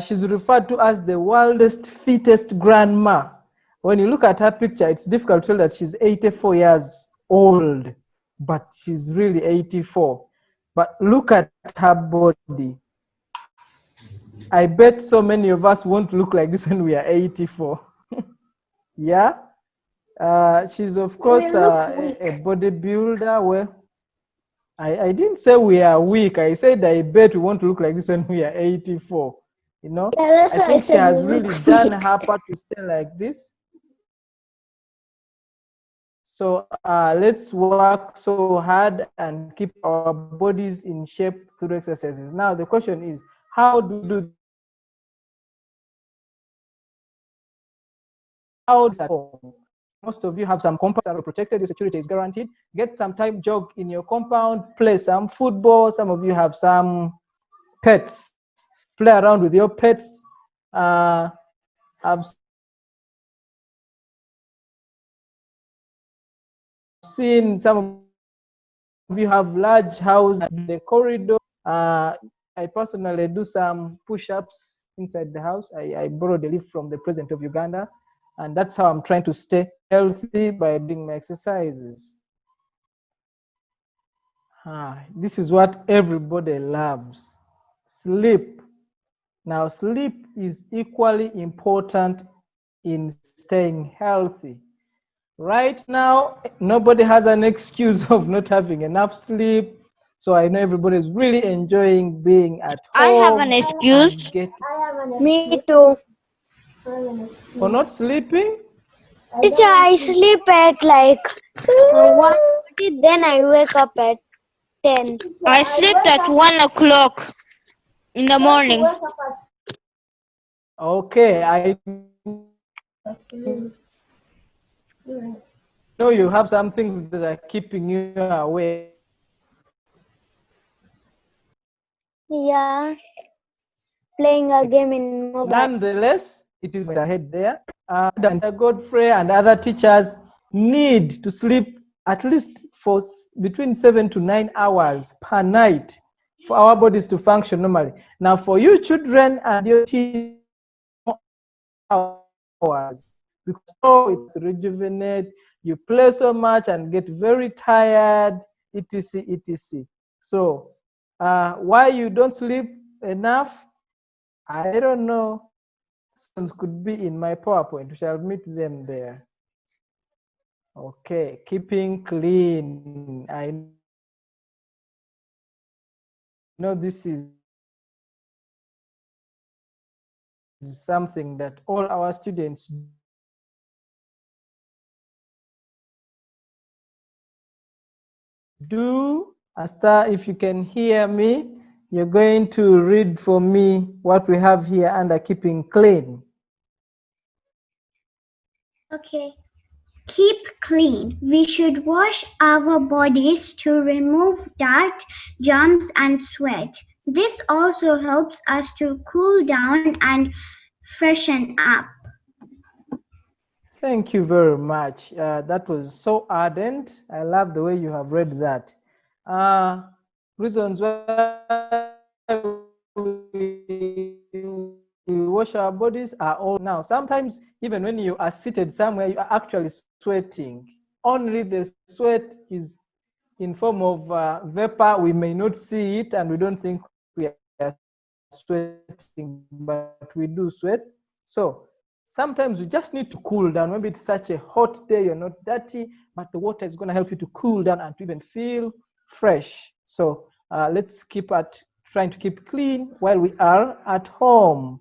She's referred to as the world's fittest grandma. When you look at her picture, it's difficult to tell that she's 84 years old, but she's really 84. But look at her body. I bet so many of us won't look like this when we are 84. Yeah? She's, of course, a bodybuilder. Well, I didn't say we are weak. I said I bet we won't look like this when we are 84. You know, Yeah, that's I why I think she said has we really look done weak. her part to stay like this. So let's work so hard and keep our bodies in shape through exercises. Now the question is, how do we do how at home? Most of you have some compounds that are protected, your security is guaranteed. Get some time jog in your compound, play some football. Some of you have some pets, play around with your pets. I've seen some of you have large houses in the corridor. I personally do some push-ups inside the house. I borrowed a lift from the president of Uganda, and that's how I'm trying to stay healthy by doing my exercises. This is what everybody loves: sleep. Now, sleep is equally important in staying healthy. Right now, nobody has an excuse of not having enough sleep. So I know everybody is really enjoying being at I have home. an excuse. Me too. For not sleeping? Teacher, I sleep at like 1:30, then I wake up at 10. I sleep at 1 o'clock in the morning. Okay, I know you have some things that are keeping you awake. Yeah, playing a game in mobile. Nonetheless, it is ahead there. And Godfrey and other teachers need to sleep at least for between 7 to 9 hours per night for our bodies to function normally. Now, for you children and your teachers, hours, because it's rejuvenate, you play so much and get very tired, etc, etc. So why you don't sleep enough, I don't know. Could be in my PowerPoint. We shall meet them there. Okay, keeping clean. I know this is something that all our students do. Asta, if you can hear me, you're going to read for me what we have here under keeping clean. Okay. Keep clean. We should wash our bodies to remove dirt, germs, and sweat. This also helps us to cool down and freshen up. Thank you very much. That was so ardent. I love the way you have read that. Reasons why we wash our bodies are all now. Sometimes, even when you are seated somewhere, you are actually sweating. Only the sweat is in form of vapor. We may not see it, and we don't think we are sweating, but we do sweat. So sometimes you just need to cool down. Maybe it's such a hot day, you're not dirty, but the water is going to help you to cool down and to even feel fresh. So let's keep at trying to keep clean while we are at home.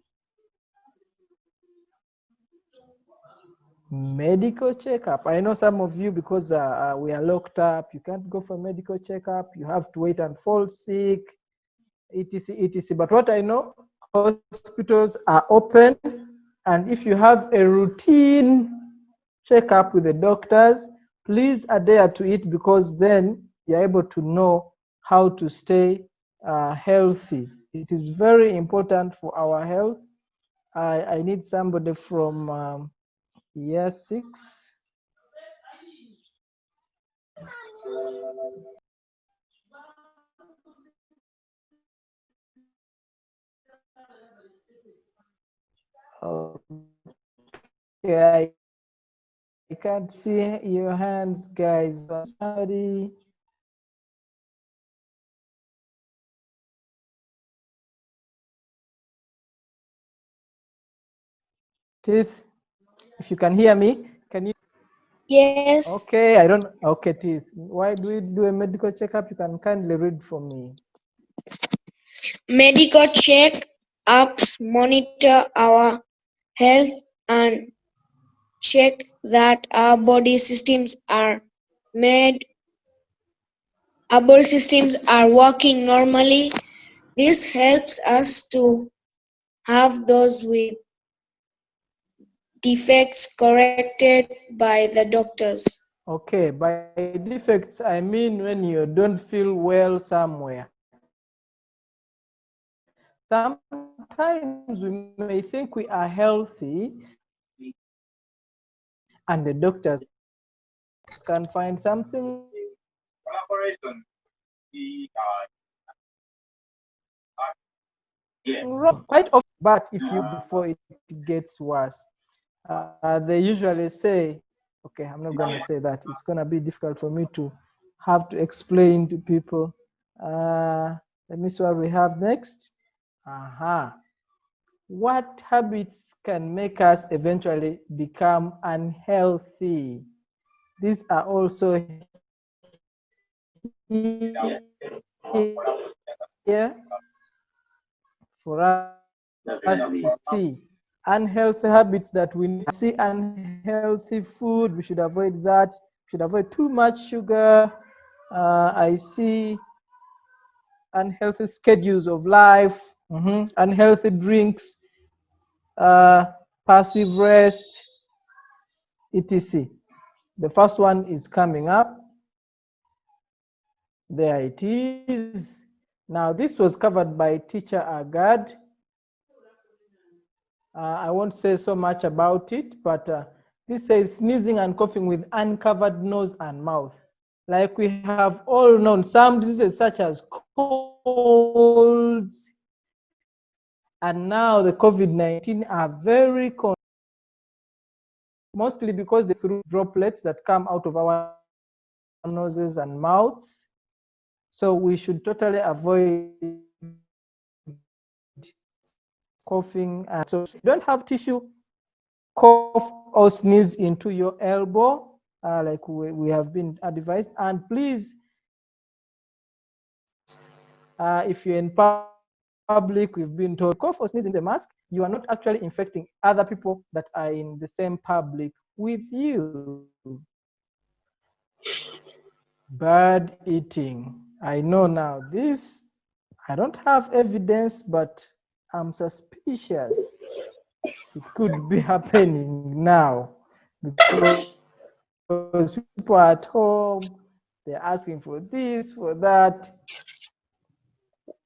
Medical checkup. I know some of you, because we are locked up, you can't go for medical checkup. You have to wait and fall sick, etc, etc. But what I know, hospitals are open, and if you have a routine checkup with the doctors, please adhere to it, because then you're able to know how to stay healthy. It is very important for our health. I need somebody from year 6. Okay, I can't see your hands, guys. Somebody. Teeth, if you can hear me, can you? Yes. Okay, I don't. Okay, Teeth. Why do we do a medical checkup? You can kindly read for me. Medical check-ups monitor our health and check that our body systems are working normally. This helps us to have those with defects corrected by the doctors. Okay, by defects, I mean when you don't feel well somewhere. Sometimes we may think we are healthy, and the doctors can find something wrong. Quite often, but if you before it gets worse, they usually say, okay, I'm not going to say that. It's going to be difficult for me to have to explain to people. Let me see what we have next. What habits can make us eventually become unhealthy? These are also here for us to see. Unhealthy habits that we need to see. Unhealthy food, we should avoid that. We should avoid too much sugar. I see unhealthy schedules of life, unhealthy drinks, passive rest, etc. The first one is coming up. There it is. Now, this was covered by teacher Agad. I won't say so much about it, but this says sneezing and coughing with uncovered nose and mouth. Like we have all known, some diseases such as colds and now the COVID-19 are very common, mostly because they through droplets that come out of our noses and mouths. So we should totally avoid coughing. And so if you don't have tissue, cough or sneeze into your elbow, like we have been advised. And please, if you're in public, we've been told, cough or sneeze in the mask, you are not actually infecting other people that are in the same public with you. Bird eating. I know now this, I don't have evidence, but I'm suspicious it could be happening now, because because people are at home, they're asking for this, for that.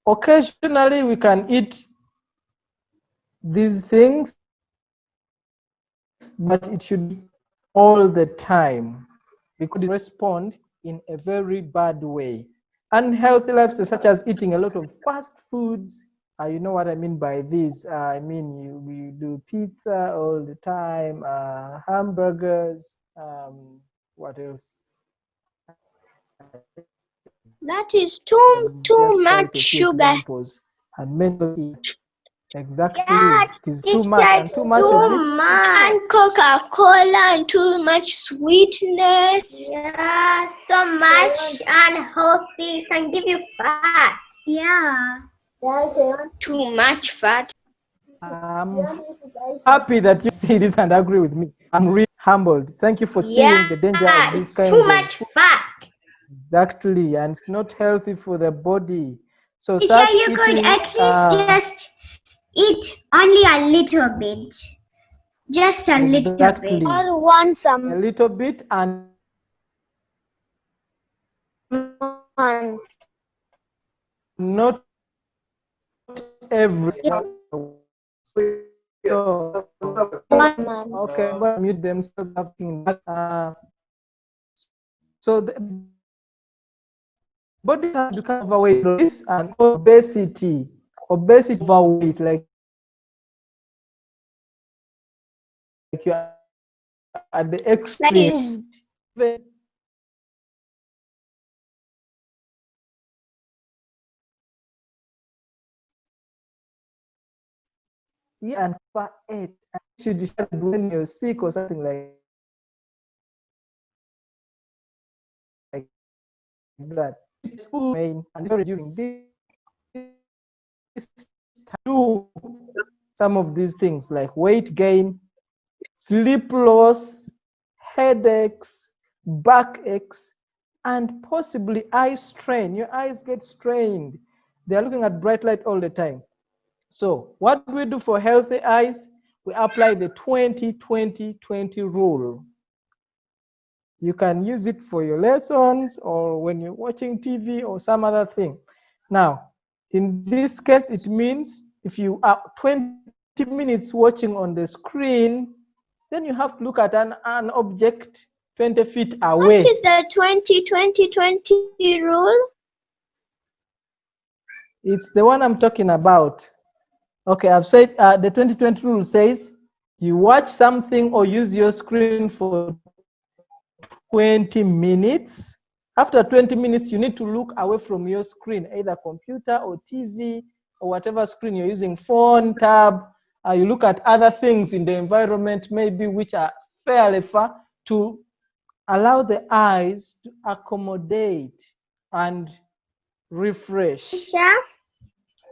Occasionally, we can eat these things, but it should be all the time because it respond in a very bad way. Unhealthy lifestyle such as eating a lot of fast foods. You know what I mean by this? I mean we do pizza all the time, hamburgers. What else? That is Just too cite much a few sugar. examples and many. Exactly. Yeah, It is teacher, too much, and it's too much of it. And Coca-Cola and too much sweetness. Yeah, so much unhealthy can give you fat. Yeah. Too much fat. I'm happy that you see this and agree with me. I'm really humbled. Thank you for seeing the danger of these It's kinds too of much food. fat. Exactly, and it's not healthy for the body. So Teacher, such you could eating, at least just eat only a little bit. Just a little exactly, bit. Or want a some little bit, and not every. So, okay, I'm gonna mute themselves after that. So the body has become overweight, this and obesity, overweight, like you are at the that extreme. is Yeah, and for it, and you decide when you're sick or something like that. It's main and it's already during this do some of these things like weight gain, sleep loss, headaches, backaches, and possibly eye strain. Your eyes get strained. They are looking at bright light all the time. So what do we do for healthy eyes? We apply the 20-20-20 rule. You can use it for your lessons or when you're watching TV or some other thing. Now, in this case, it means if you are 20 minutes watching on the screen, then you have to look at an object 20 feet away. What is the 20-20-20 rule? It's the one I'm talking about. Okay, I've said the 20-20 rule says you watch something or use your screen for 20 minutes. After 20 minutes, you need to look away from your screen, either computer or TV or whatever screen you're using, phone, tab. You look at other things in the environment, maybe which are fairly far, to allow the eyes to accommodate and refresh. Yeah.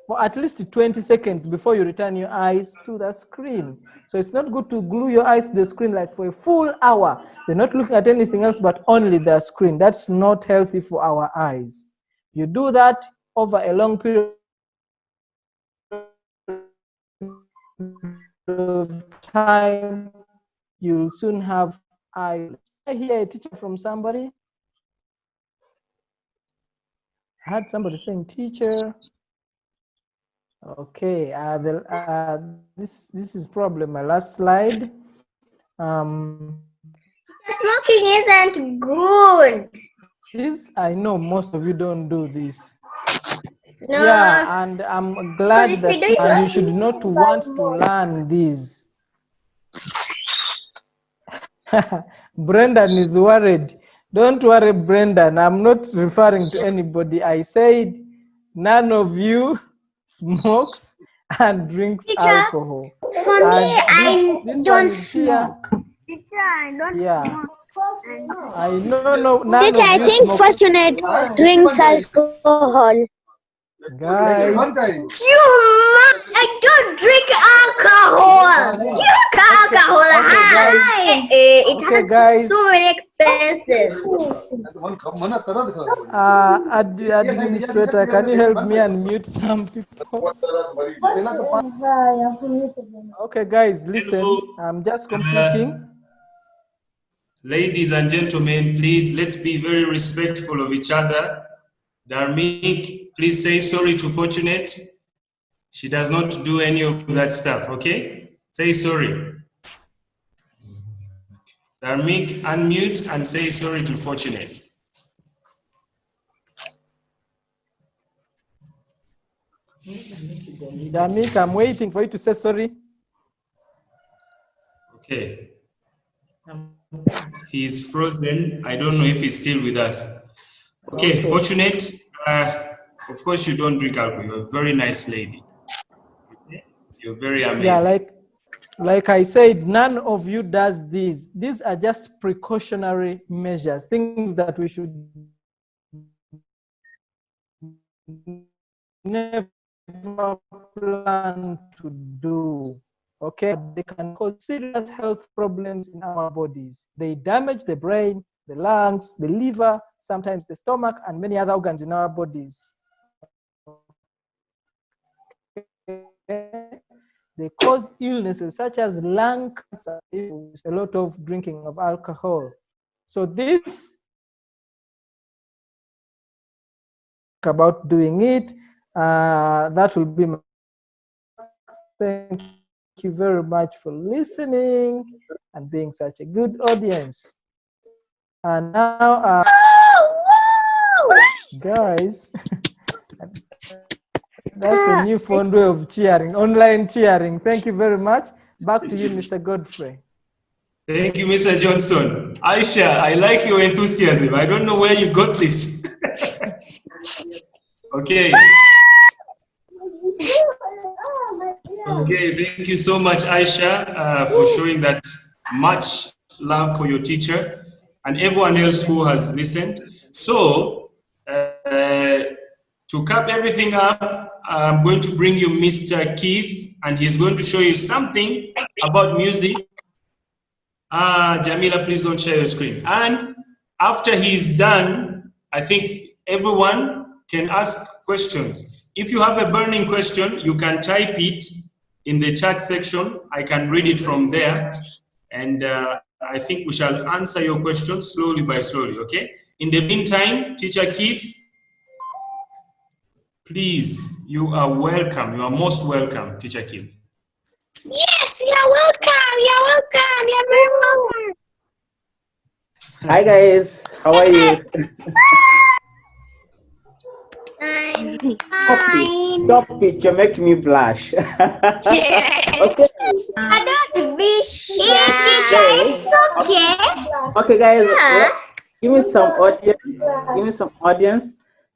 For at least 20 seconds before you return your eyes to the screen. So it's not good to glue your eyes to the screen like for a full hour. You're not looking at anything else but only the screen. That's not healthy for our eyes. You do that over a long period of time, you'll soon have eye. I hear a teacher from somebody. I had somebody saying teacher. Okay, this is probably my last slide. Smoking isn't good. This I know most of you don't do this. No. Yeah, and I'm glad that and you should not want to learn this. Brendan is worried. Don't worry, Brendan. I'm not referring to anybody. I said none of you smokes and drinks alcohol. For me, This don't one is here. smoke. Teacher, I don't Yeah. smoke. I know none Teacher, of I you think smoke. Fortunate drinks alcohol. Guys. I don't drink alcohol. Drink alcohol. It has guys. so many expenses. Administrator, can you help me unmute some people? Okay, guys, listen. I'm just completing. Ladies and gentlemen, please, let's be very respectful of each other. Dharmik, please say sorry to Fortunate. She does not do any of that stuff, okay? Say sorry. Dharmik, unmute and say sorry to Fortunate. Damik, I'm waiting for you to say sorry. Okay. He is frozen. I don't know if he's still with us. Okay, Okay. Fortunate, of course you don't drink alcohol. You're a very nice lady. Okay? You're very amazing. Yeah, like I said, none of you does these. These are just precautionary measures, things that we should never plan to do. Okay, they can cause serious health problems in our bodies. They damage the brain, the lungs, the liver, sometimes the stomach, and many other organs in our bodies. They cause illnesses such as lung cancer, a lot of drinking of alcohol. So this about doing it, that will be my thank you very much for listening and being such a good audience. And now, guys, that's a new fun way of cheering, online cheering. Thank you very much. Back to you, Mr. Godfrey. Thank you, Mr. Johnson. Aisha, I like your enthusiasm. I don't know where you got this. Okay. Okay, thank you so much, Aisha, for showing that much love for your teacher and everyone else who has listened. So, to cap everything up, I'm going to bring you Mr. Keith, and he's going to show you something about music. Jamila, please don't share your screen. And after he's done, I think everyone can ask questions. If you have a burning question, you can type it in the chat section. I can read it from there. And I think we shall answer your questions slowly by slowly, okay? In the meantime, Teacher Keith, please, you are welcome. You are most welcome, Teacher Keith. Yes, you're welcome. You're welcome. You're very welcome. Hi guys, how are you? Stop it, you make me blush. Okay. Don't be shy. Teacher, it's okay. Okay guys, give me some audience. Give me some audience.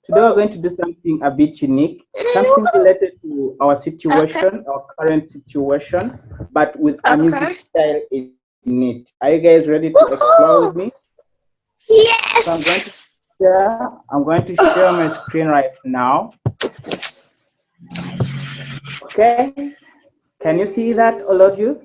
Today we're going to do something a bit unique, something related to our situation, our current situation, but with a music style in it. Are you guys ready to explore with me? Yes. So I'm going to share my screen right now. Okay. Can you see that, all of you?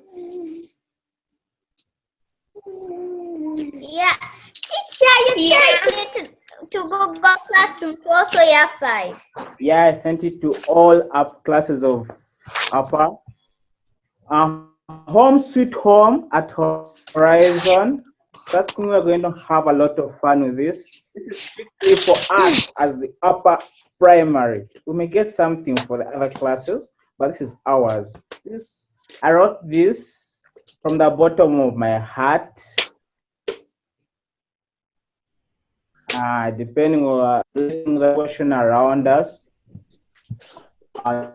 Yeah. Teacher, you sent it to Google Classroom to also year 5. Yeah, I sent it to all up classes of upper. Home sweet home at Horizon. Trust me, we're going to have a lot of fun with this. This is strictly for us as the upper primary. We may get something for the other classes, but this is ours. I wrote this from the bottom of my heart. Depending on the question around us, I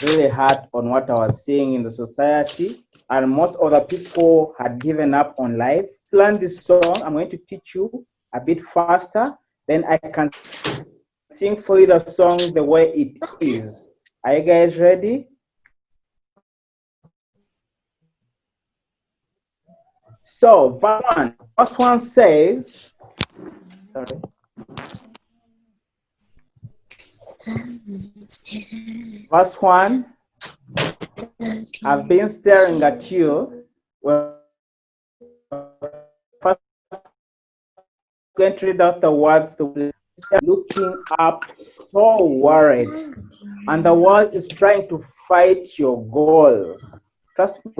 really hard on what I was seeing in the society, and most other people had given up on life. To learn this song, I'm going to teach you a bit faster, then I can sing for you the song the way it is. Are you guys ready? So, verse one says, sorry. Verse 1, I've been staring at you. We're first going to read out the words, looking up, so worried. And the world is trying to fight your goals. Trust me,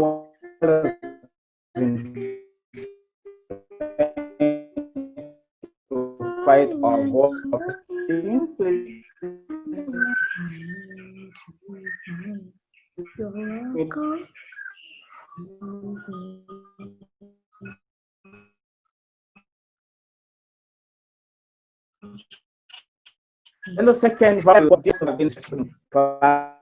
fight our voice of singing, please. Then the second value of this have been far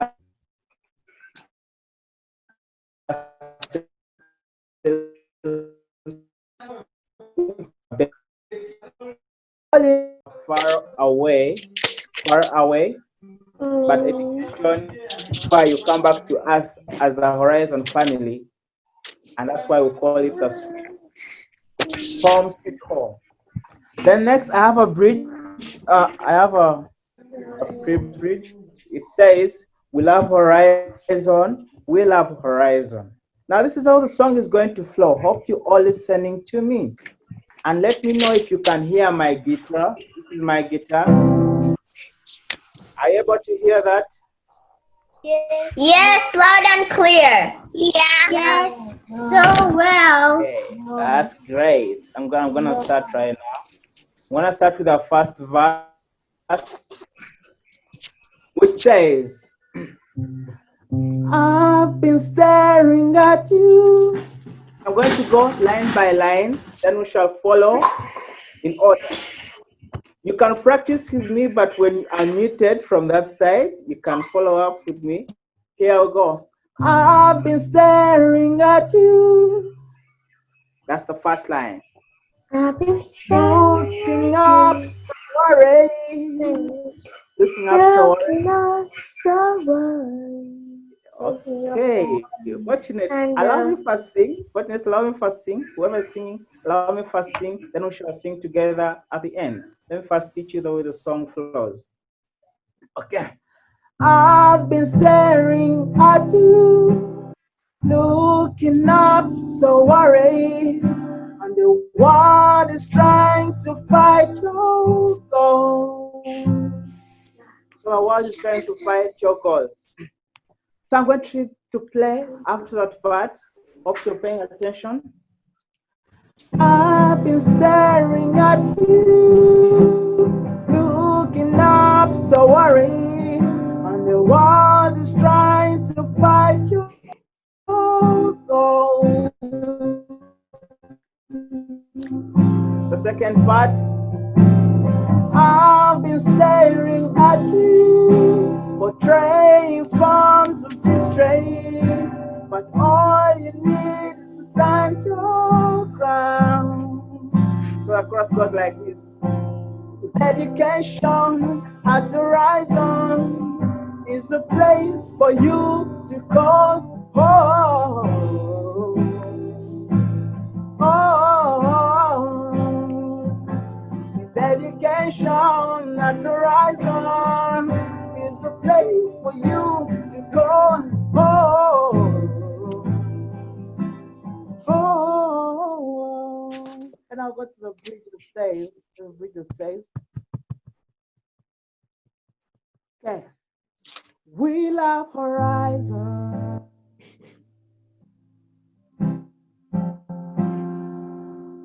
away, but education why you come back to us as the Horizon family, and that's why we call it the home sweet home. Then next, I have a bridge. I have a pre-bridge. It says, "We love Horizon. We love Horizon." Now, this is how the song is going to flow. Hope you all listening to me, and let me know if you can hear my guitar. This is my guitar. Are you able to hear that? Yes. Yes, loud and clear. Yeah. Yes, so well. Okay, that's great. I'm gonna start right now. I'm gonna start with the first verse, which says, "I've been staring at you." I'm going to go line by line, then we shall follow in order. You can practice with me, but when you are muted from that side, you can follow up with me. Here we go. I've been staring at you. That's the first line. I've been Looking up, so worried. Looking up, so worried. Okay, fortunate. Allow me first sing. Fortunate, allow me first sing. Whoever is singing, allow me first sing. Then we shall sing together at the end. Let me first teach you the way the song flows. Okay. I've been staring at you, looking up, so worried, and the world is trying to fight your goals. So the world is trying to fight your goals. So I'm going to play after that part. Hope you're paying attention. I've been staring at you, looking up, so worried, and the world is trying to fight your goals. The second part, I've been staring at you, portraying forms of distress, but all you need is to stand your ground. So the cross goes like this. With education at Horizon is a place for you to call home. With education at Horizon is a place for you to go home. And I'll go to the bridge that says, okay. We love Horizon.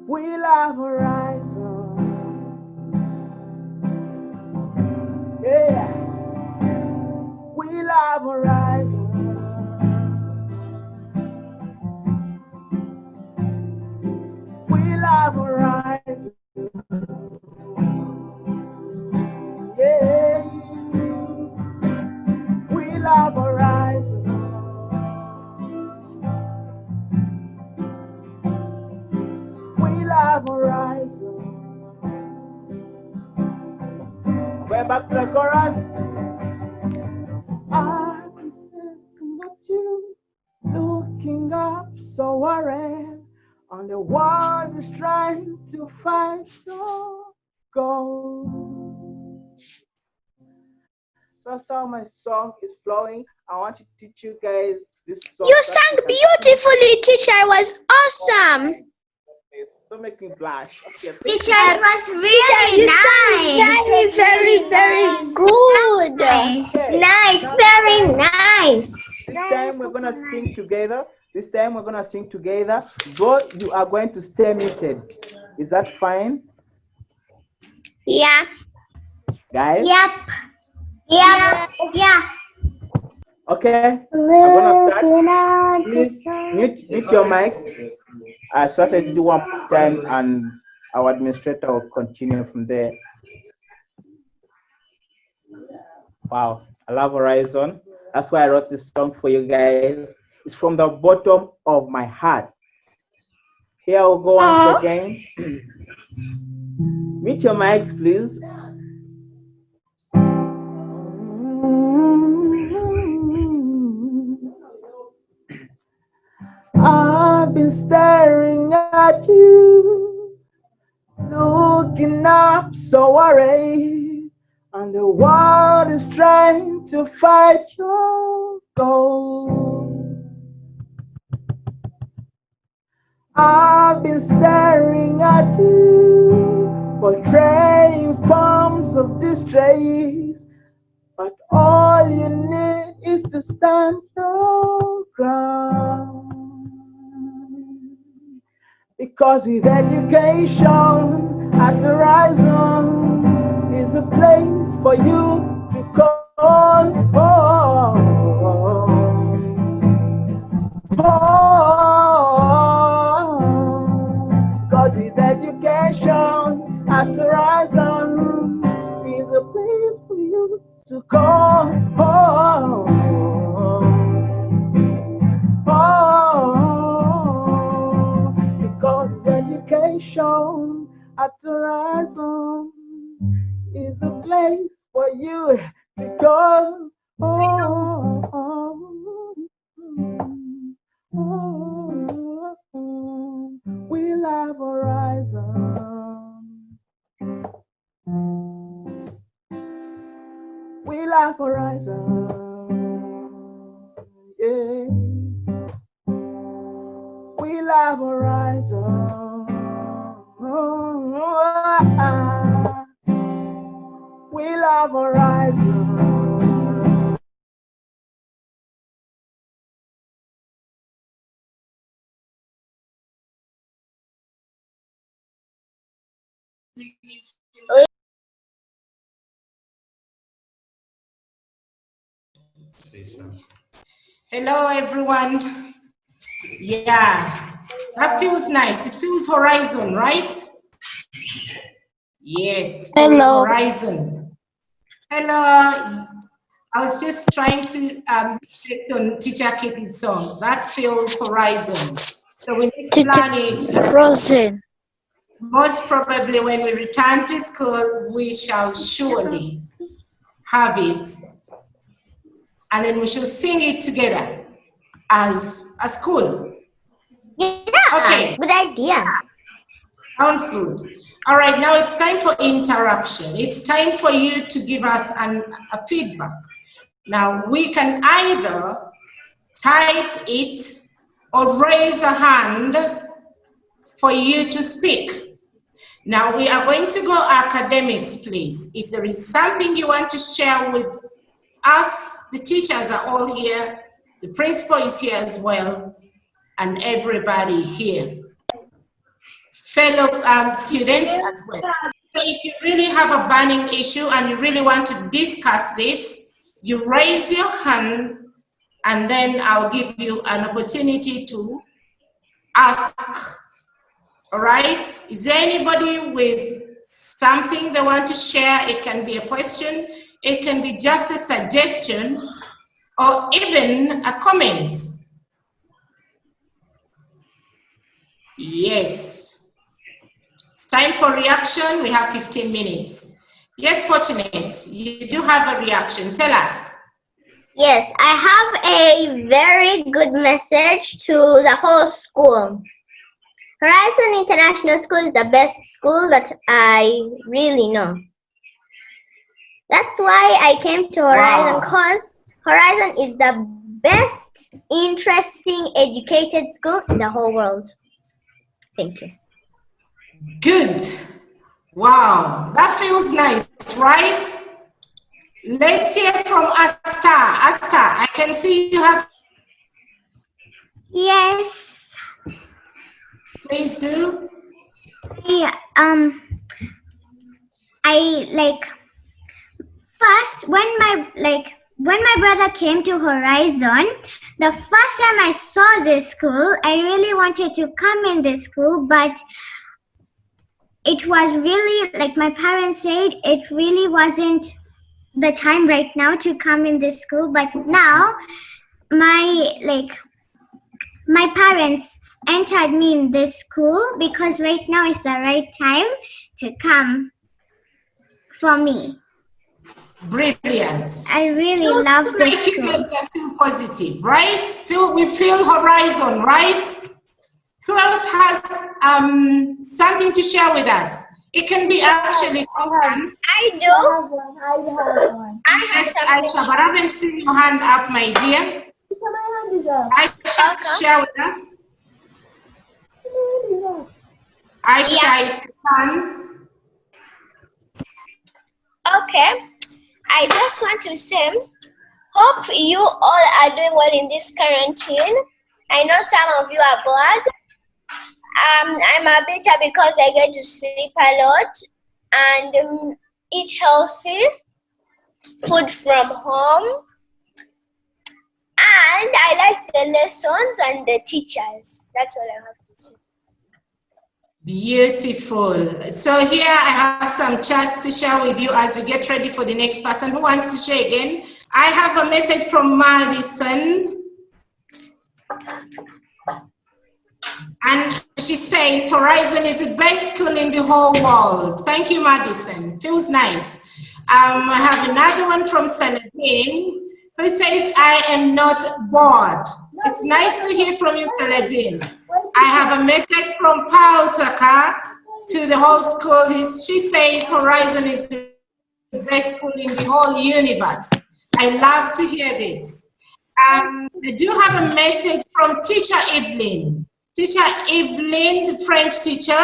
We love Horizon. Yeah. We love Horizon. We love Horizon. Yeah. We love Horizon. We love Horizon. We're back to the chorus. I've been staring at you, looking up, so worried, and the world is trying to fight your goals. So that's how my song is flowing. I want to teach you guys this song. You sang beautifully, teacher. It was awesome. Don't make me blush. Okay, Teacher, it was really nice. Very good. Nice, very nice. This time we're gonna sing together. But you are going to stay muted. Is that fine? Yeah. Guys? Yep. Yeah. Yeah. Okay, I'm gonna start. Please mute your mics. I started do one more time and our administrator will continue from there. Wow, I love Horizon. That's why I wrote this song for you guys. It's from the bottom of my heart. Here we'll go once again. Mute your mics, please. I've been staring at you, looking up so worried, and the world is trying to fight your goal. I've been staring at you, portraying forms of distress, but all you need is to stand your ground. Because with education at Horizon is a place for you to call home. Because with education at Horizon is a place for you to call home. Because education at Horizon is a place for you to go. We love Horizon. We love Horizon. Yeah. We love Horizon. We love Horizon. Hello, everyone. Yeah, that feels nice. It feels Horizon, right? Yes, feels Hello. Horizon. Hello. I was just trying to check on Teacher Kitty's song. That feels Horizon. So we need to plan it. Frozen. Most probably when we return to school, we shall surely have it. And then we shall sing it together as a school. Yeah. Okay. Good idea. Sounds good. All right, now it's time for interaction. It's time for you to give us a feedback. Now, we can either type it or raise a hand for you to speak. Now, we are going to go academics, please. If there is something you want to share with us, the teachers are all here, the principal is here as well, and everybody here. Fellow students as well. So if you really have a burning issue and you really want to discuss this, you raise your hand and then I'll give you an opportunity to ask. All right? Is there anybody with something they want to share? It can be a question, it can be just a suggestion, or even a comment. Yes. It's time for reaction. We have 15 minutes. Yes, Fortunate, you do have a reaction. Tell us. Yes, I have a very good message to the whole school. Horizon International School is the best school that I really know. That's why I came to Horizon, because Horizon is the best, interesting, educated school in the whole world. Thank you. Good. Wow, that feels nice, right? Let's hear from Asta. Asta, I can see you have. Yes. Please do. Yeah, I like first when my brother came to Horizon, the first time I saw this school, I really wanted to come in this school, but it was really like my parents said it really wasn't the time right now to come in this school. But now my parents entered me in this school because right now is the right time to come for me. Brilliant. I really Feels love like this you school. guys are still positive, right? We feel Horizon, right? Who else has something to share with us? It can be actually constant. I do. I have one. I have Yes, something. Aisha, but I haven't seen your hand up, my dear. My hand is up. Aisha, share with us. Aisha, it's done. Okay. I just want to say, hope you all are doing well in this quarantine. I know some of you are bored. I'm a bit happy because I get to sleep a lot and eat healthy food from home. And I like the lessons and the teachers. That's all I have to say. Beautiful. So here I have some chats to share with you as we get ready for the next person who wants to share again. I have a message from Madison. And she says, Horizon is the best school in the whole world. Thank you, Madison. Feels nice. I have another one from Saladin who says, I am not bored. It's nice to hear from you, Saladin. I have a message from Paul Taka to the whole school. She says, Horizon is the best school in the whole universe. I love to hear this. I do have a message from teacher Evelyn. Teacher Evelyn, the French teacher,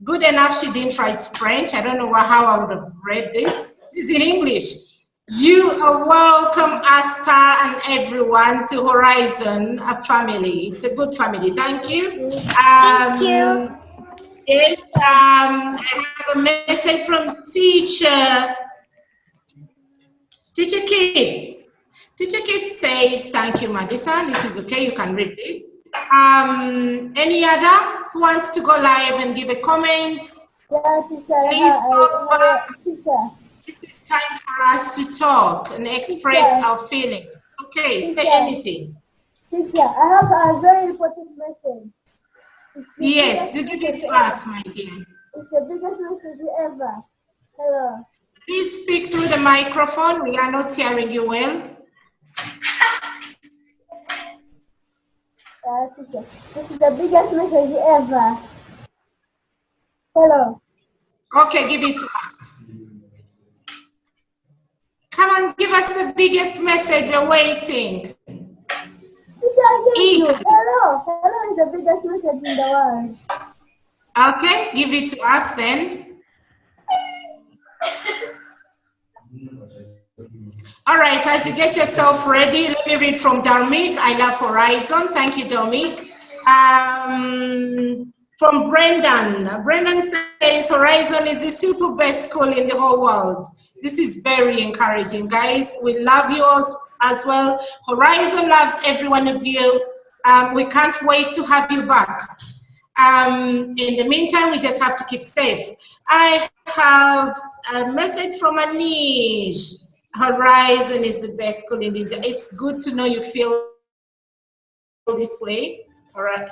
good enough she didn't write French. I don't know how I would have read this. This is in English. You are welcome, Asta and everyone, to Horizon, a family. It's a good family. Thank you. Thank you. Yes, I have a message from teacher Keith. Teacher Keith says, thank you, Madison. It is okay, you can read this. Any other who wants to go live and give a comment? Yeah, teacher. Please Teacher. This is time for us to talk and express our feeling. Okay, say anything. Teacher, I have a very important message. Yes, do give it to us, my dear. It's the biggest message ever. Hello. Please speak through the microphone. We are not hearing you well. Teacher, this is the biggest message ever. Hello. Okay, give it to us. Come on, give us the biggest message. We're waiting. Teacher, I gave you. Hello. Hello is the biggest message in the world. Okay, give it to us then. All right, as you get yourself ready, let me read from Dharmik. I love Horizon. Thank you, Dharmik. From Brendan. Brendan says Horizon is the super best school in the whole world. This is very encouraging, guys. We love you all as well. Horizon loves every one of you. We can't wait to have you back. In the meantime, we just have to keep safe. I have a message from Anish. Horizon is the best school in India. It's good to know you feel this way. All right,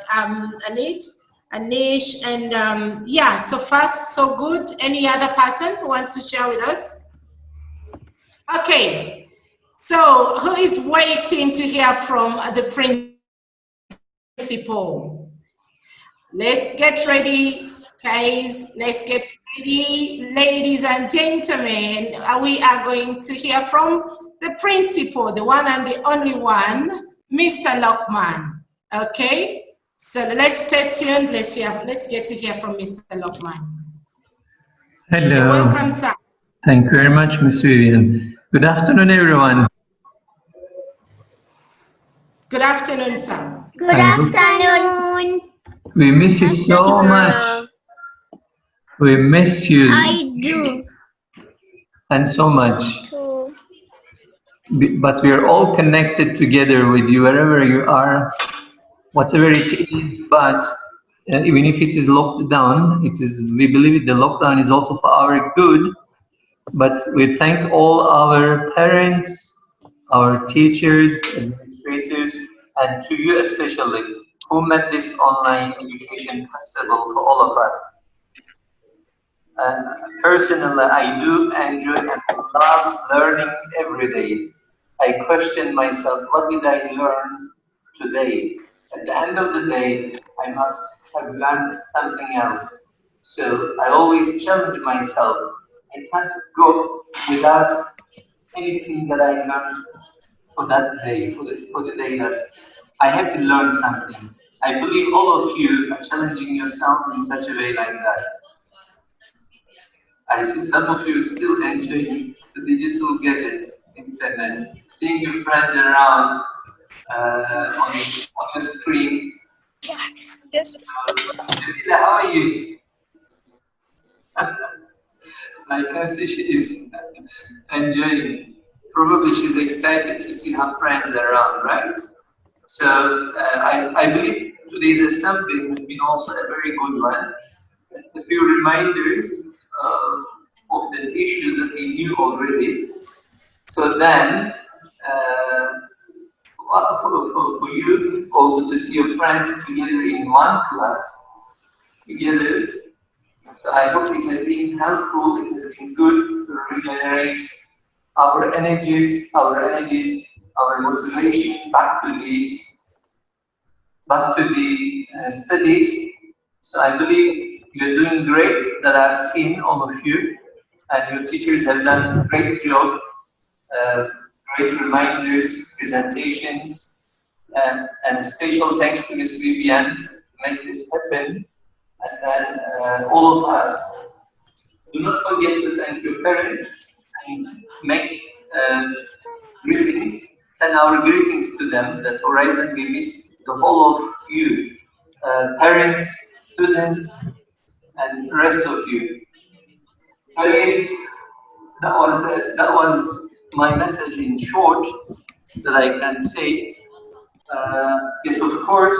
Anish, and yeah, so far so good. Any other person who wants to share with us? Okay, so who is waiting to hear from the principal? Let's get ready, guys. Let's get ready, ladies and gentlemen. We are going to hear from the principal, the one and the only one, Mr. Lockman. Okay, so let's stay tuned. Let's get to hear from Mr. Lockman. Hello. You're welcome, sir. Thank you very much, Ms. Vivian. Good afternoon, everyone. Good afternoon, sir. Good afternoon. We miss you so much. We miss you. I do. and so much. Too. But we are all connected together with you wherever you are, whatever it is. But even if it is locked down, we believe the lockdown is also for our good. But we thank all our parents, our teachers, administrators, and to you especially, who made this online education possible for all of us. And personally, I do enjoy and love learning every day. I question myself, what did I learn today? At the end of the day, I must have learned something else. So I always challenge myself. I can't go without anything that I learned for that day, for the day that I have to learn something. I believe all of you are challenging yourselves in such a way like that. I see some of you still enjoying the digital gadgets, internet, seeing your friends around on your screen. Just Jamila, how are you? I can see she is enjoying. Probably she's excited to see her friends around, right? So I believe today's assembly has been also a very good one. A few reminders of the issues that we knew already. So then, for you also to see your friends together in one class, together. So I hope it has been helpful, it has been good to regenerate our energies, our motivation back to the studies. So I believe you're doing great, that I've seen all of you, and your teachers have done a great job, uh, great reminders, presentations, and special thanks to Miss Vivian to make this happen. And then all of us, do not forget to thank your parents and make greetings, send our greetings to them, that Horizon we miss the whole of you, parents, students, and the rest of you. So yes, that was my message in short that I can say. Yes, of course,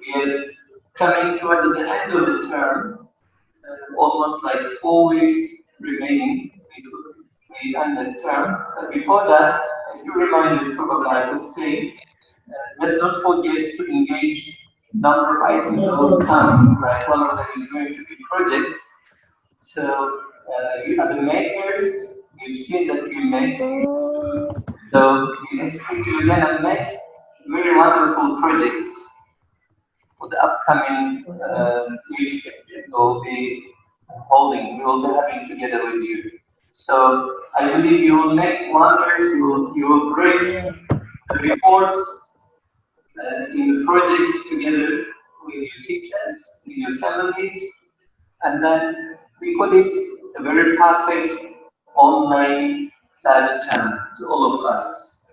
we are coming towards the end of the term, almost like 4 weeks remaining. We end the term. But before that, a few reminders probably I would say. Let's not forget to engage number of items will come, right? One of them is going to be projects. So you are the makers, you've seen that you make. So we expect you to make very wonderful projects for the upcoming weeks we'll be holding, we will be having together with you. So I believe you will make wonders, you will break the reports in the projects together with your teachers, with your families, and then we call it a very perfect online third term to all of us.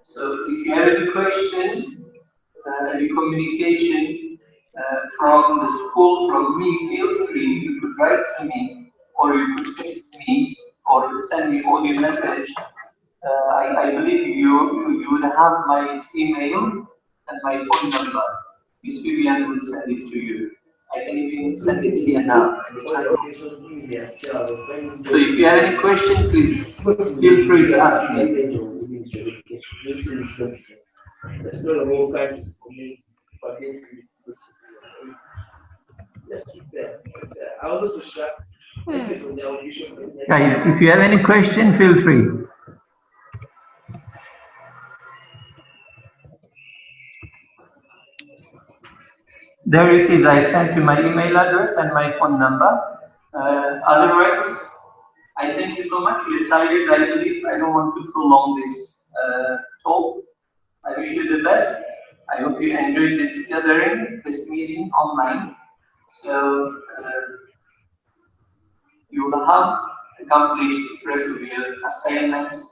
So if you have any question, any communication from the school, from me, feel free. You could write to me, or you could text me, or send me audio message. I believe you would have my email and my phone number. Miss Vivian will send it to you. I can even send it here now. Anytime. So if you have any question, please feel free to ask me. Guys, if you have any question, feel free. There it is. I sent you my email address and my phone number. Otherwise, I thank you so much. You're tired, I believe. I don't want to prolong this talk. I wish you the best. I hope you enjoyed this gathering, this meeting online. So you will have accomplished the rest of your assignments,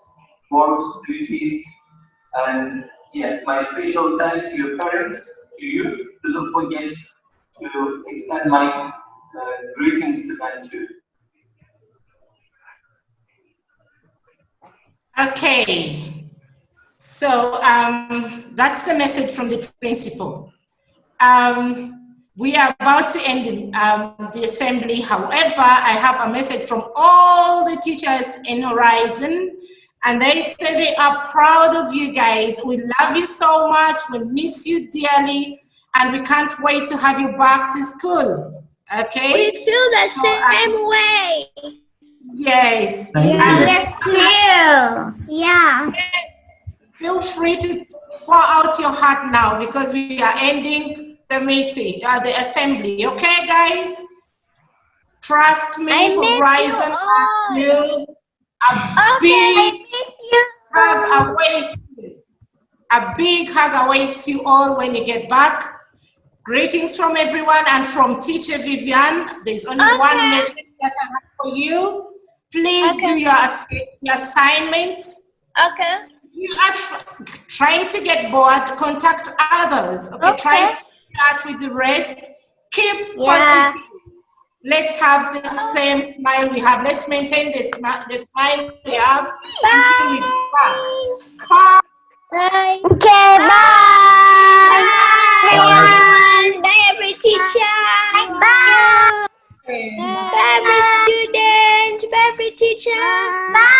works, duties, and yeah, my special thanks to your parents, to you. Do not forget to extend my greetings to them too. Okay. So that's the message from the principal. We are about to end the assembly. However, I have a message from all the teachers in Horizon, and they say they are proud of you guys. We love you so much. We miss you dearly, and we can't wait to have you back to school. Okay? We feel the same way. Yes. Thank you. Yes, too. Yeah. Feel free to pour out your heart now because we are ending the meeting, the assembly. Okay, guys? Trust me, Horizon will a big hug awaits you. A big hug awaits you all when you get back. Greetings from everyone and from Teacher Vivian. There's only one message that I have for you. Please do your assignments. Okay. You are trying to get bored, contact others. Okay, try to start with the rest. Keep positive. Let's have the same smile we have. Let's maintain the smile we have until we get back. Bye. Bye. Okay, bye. Everyone. Bye, every teacher. Bye. Bye, every student. Bye, every teacher. Bye.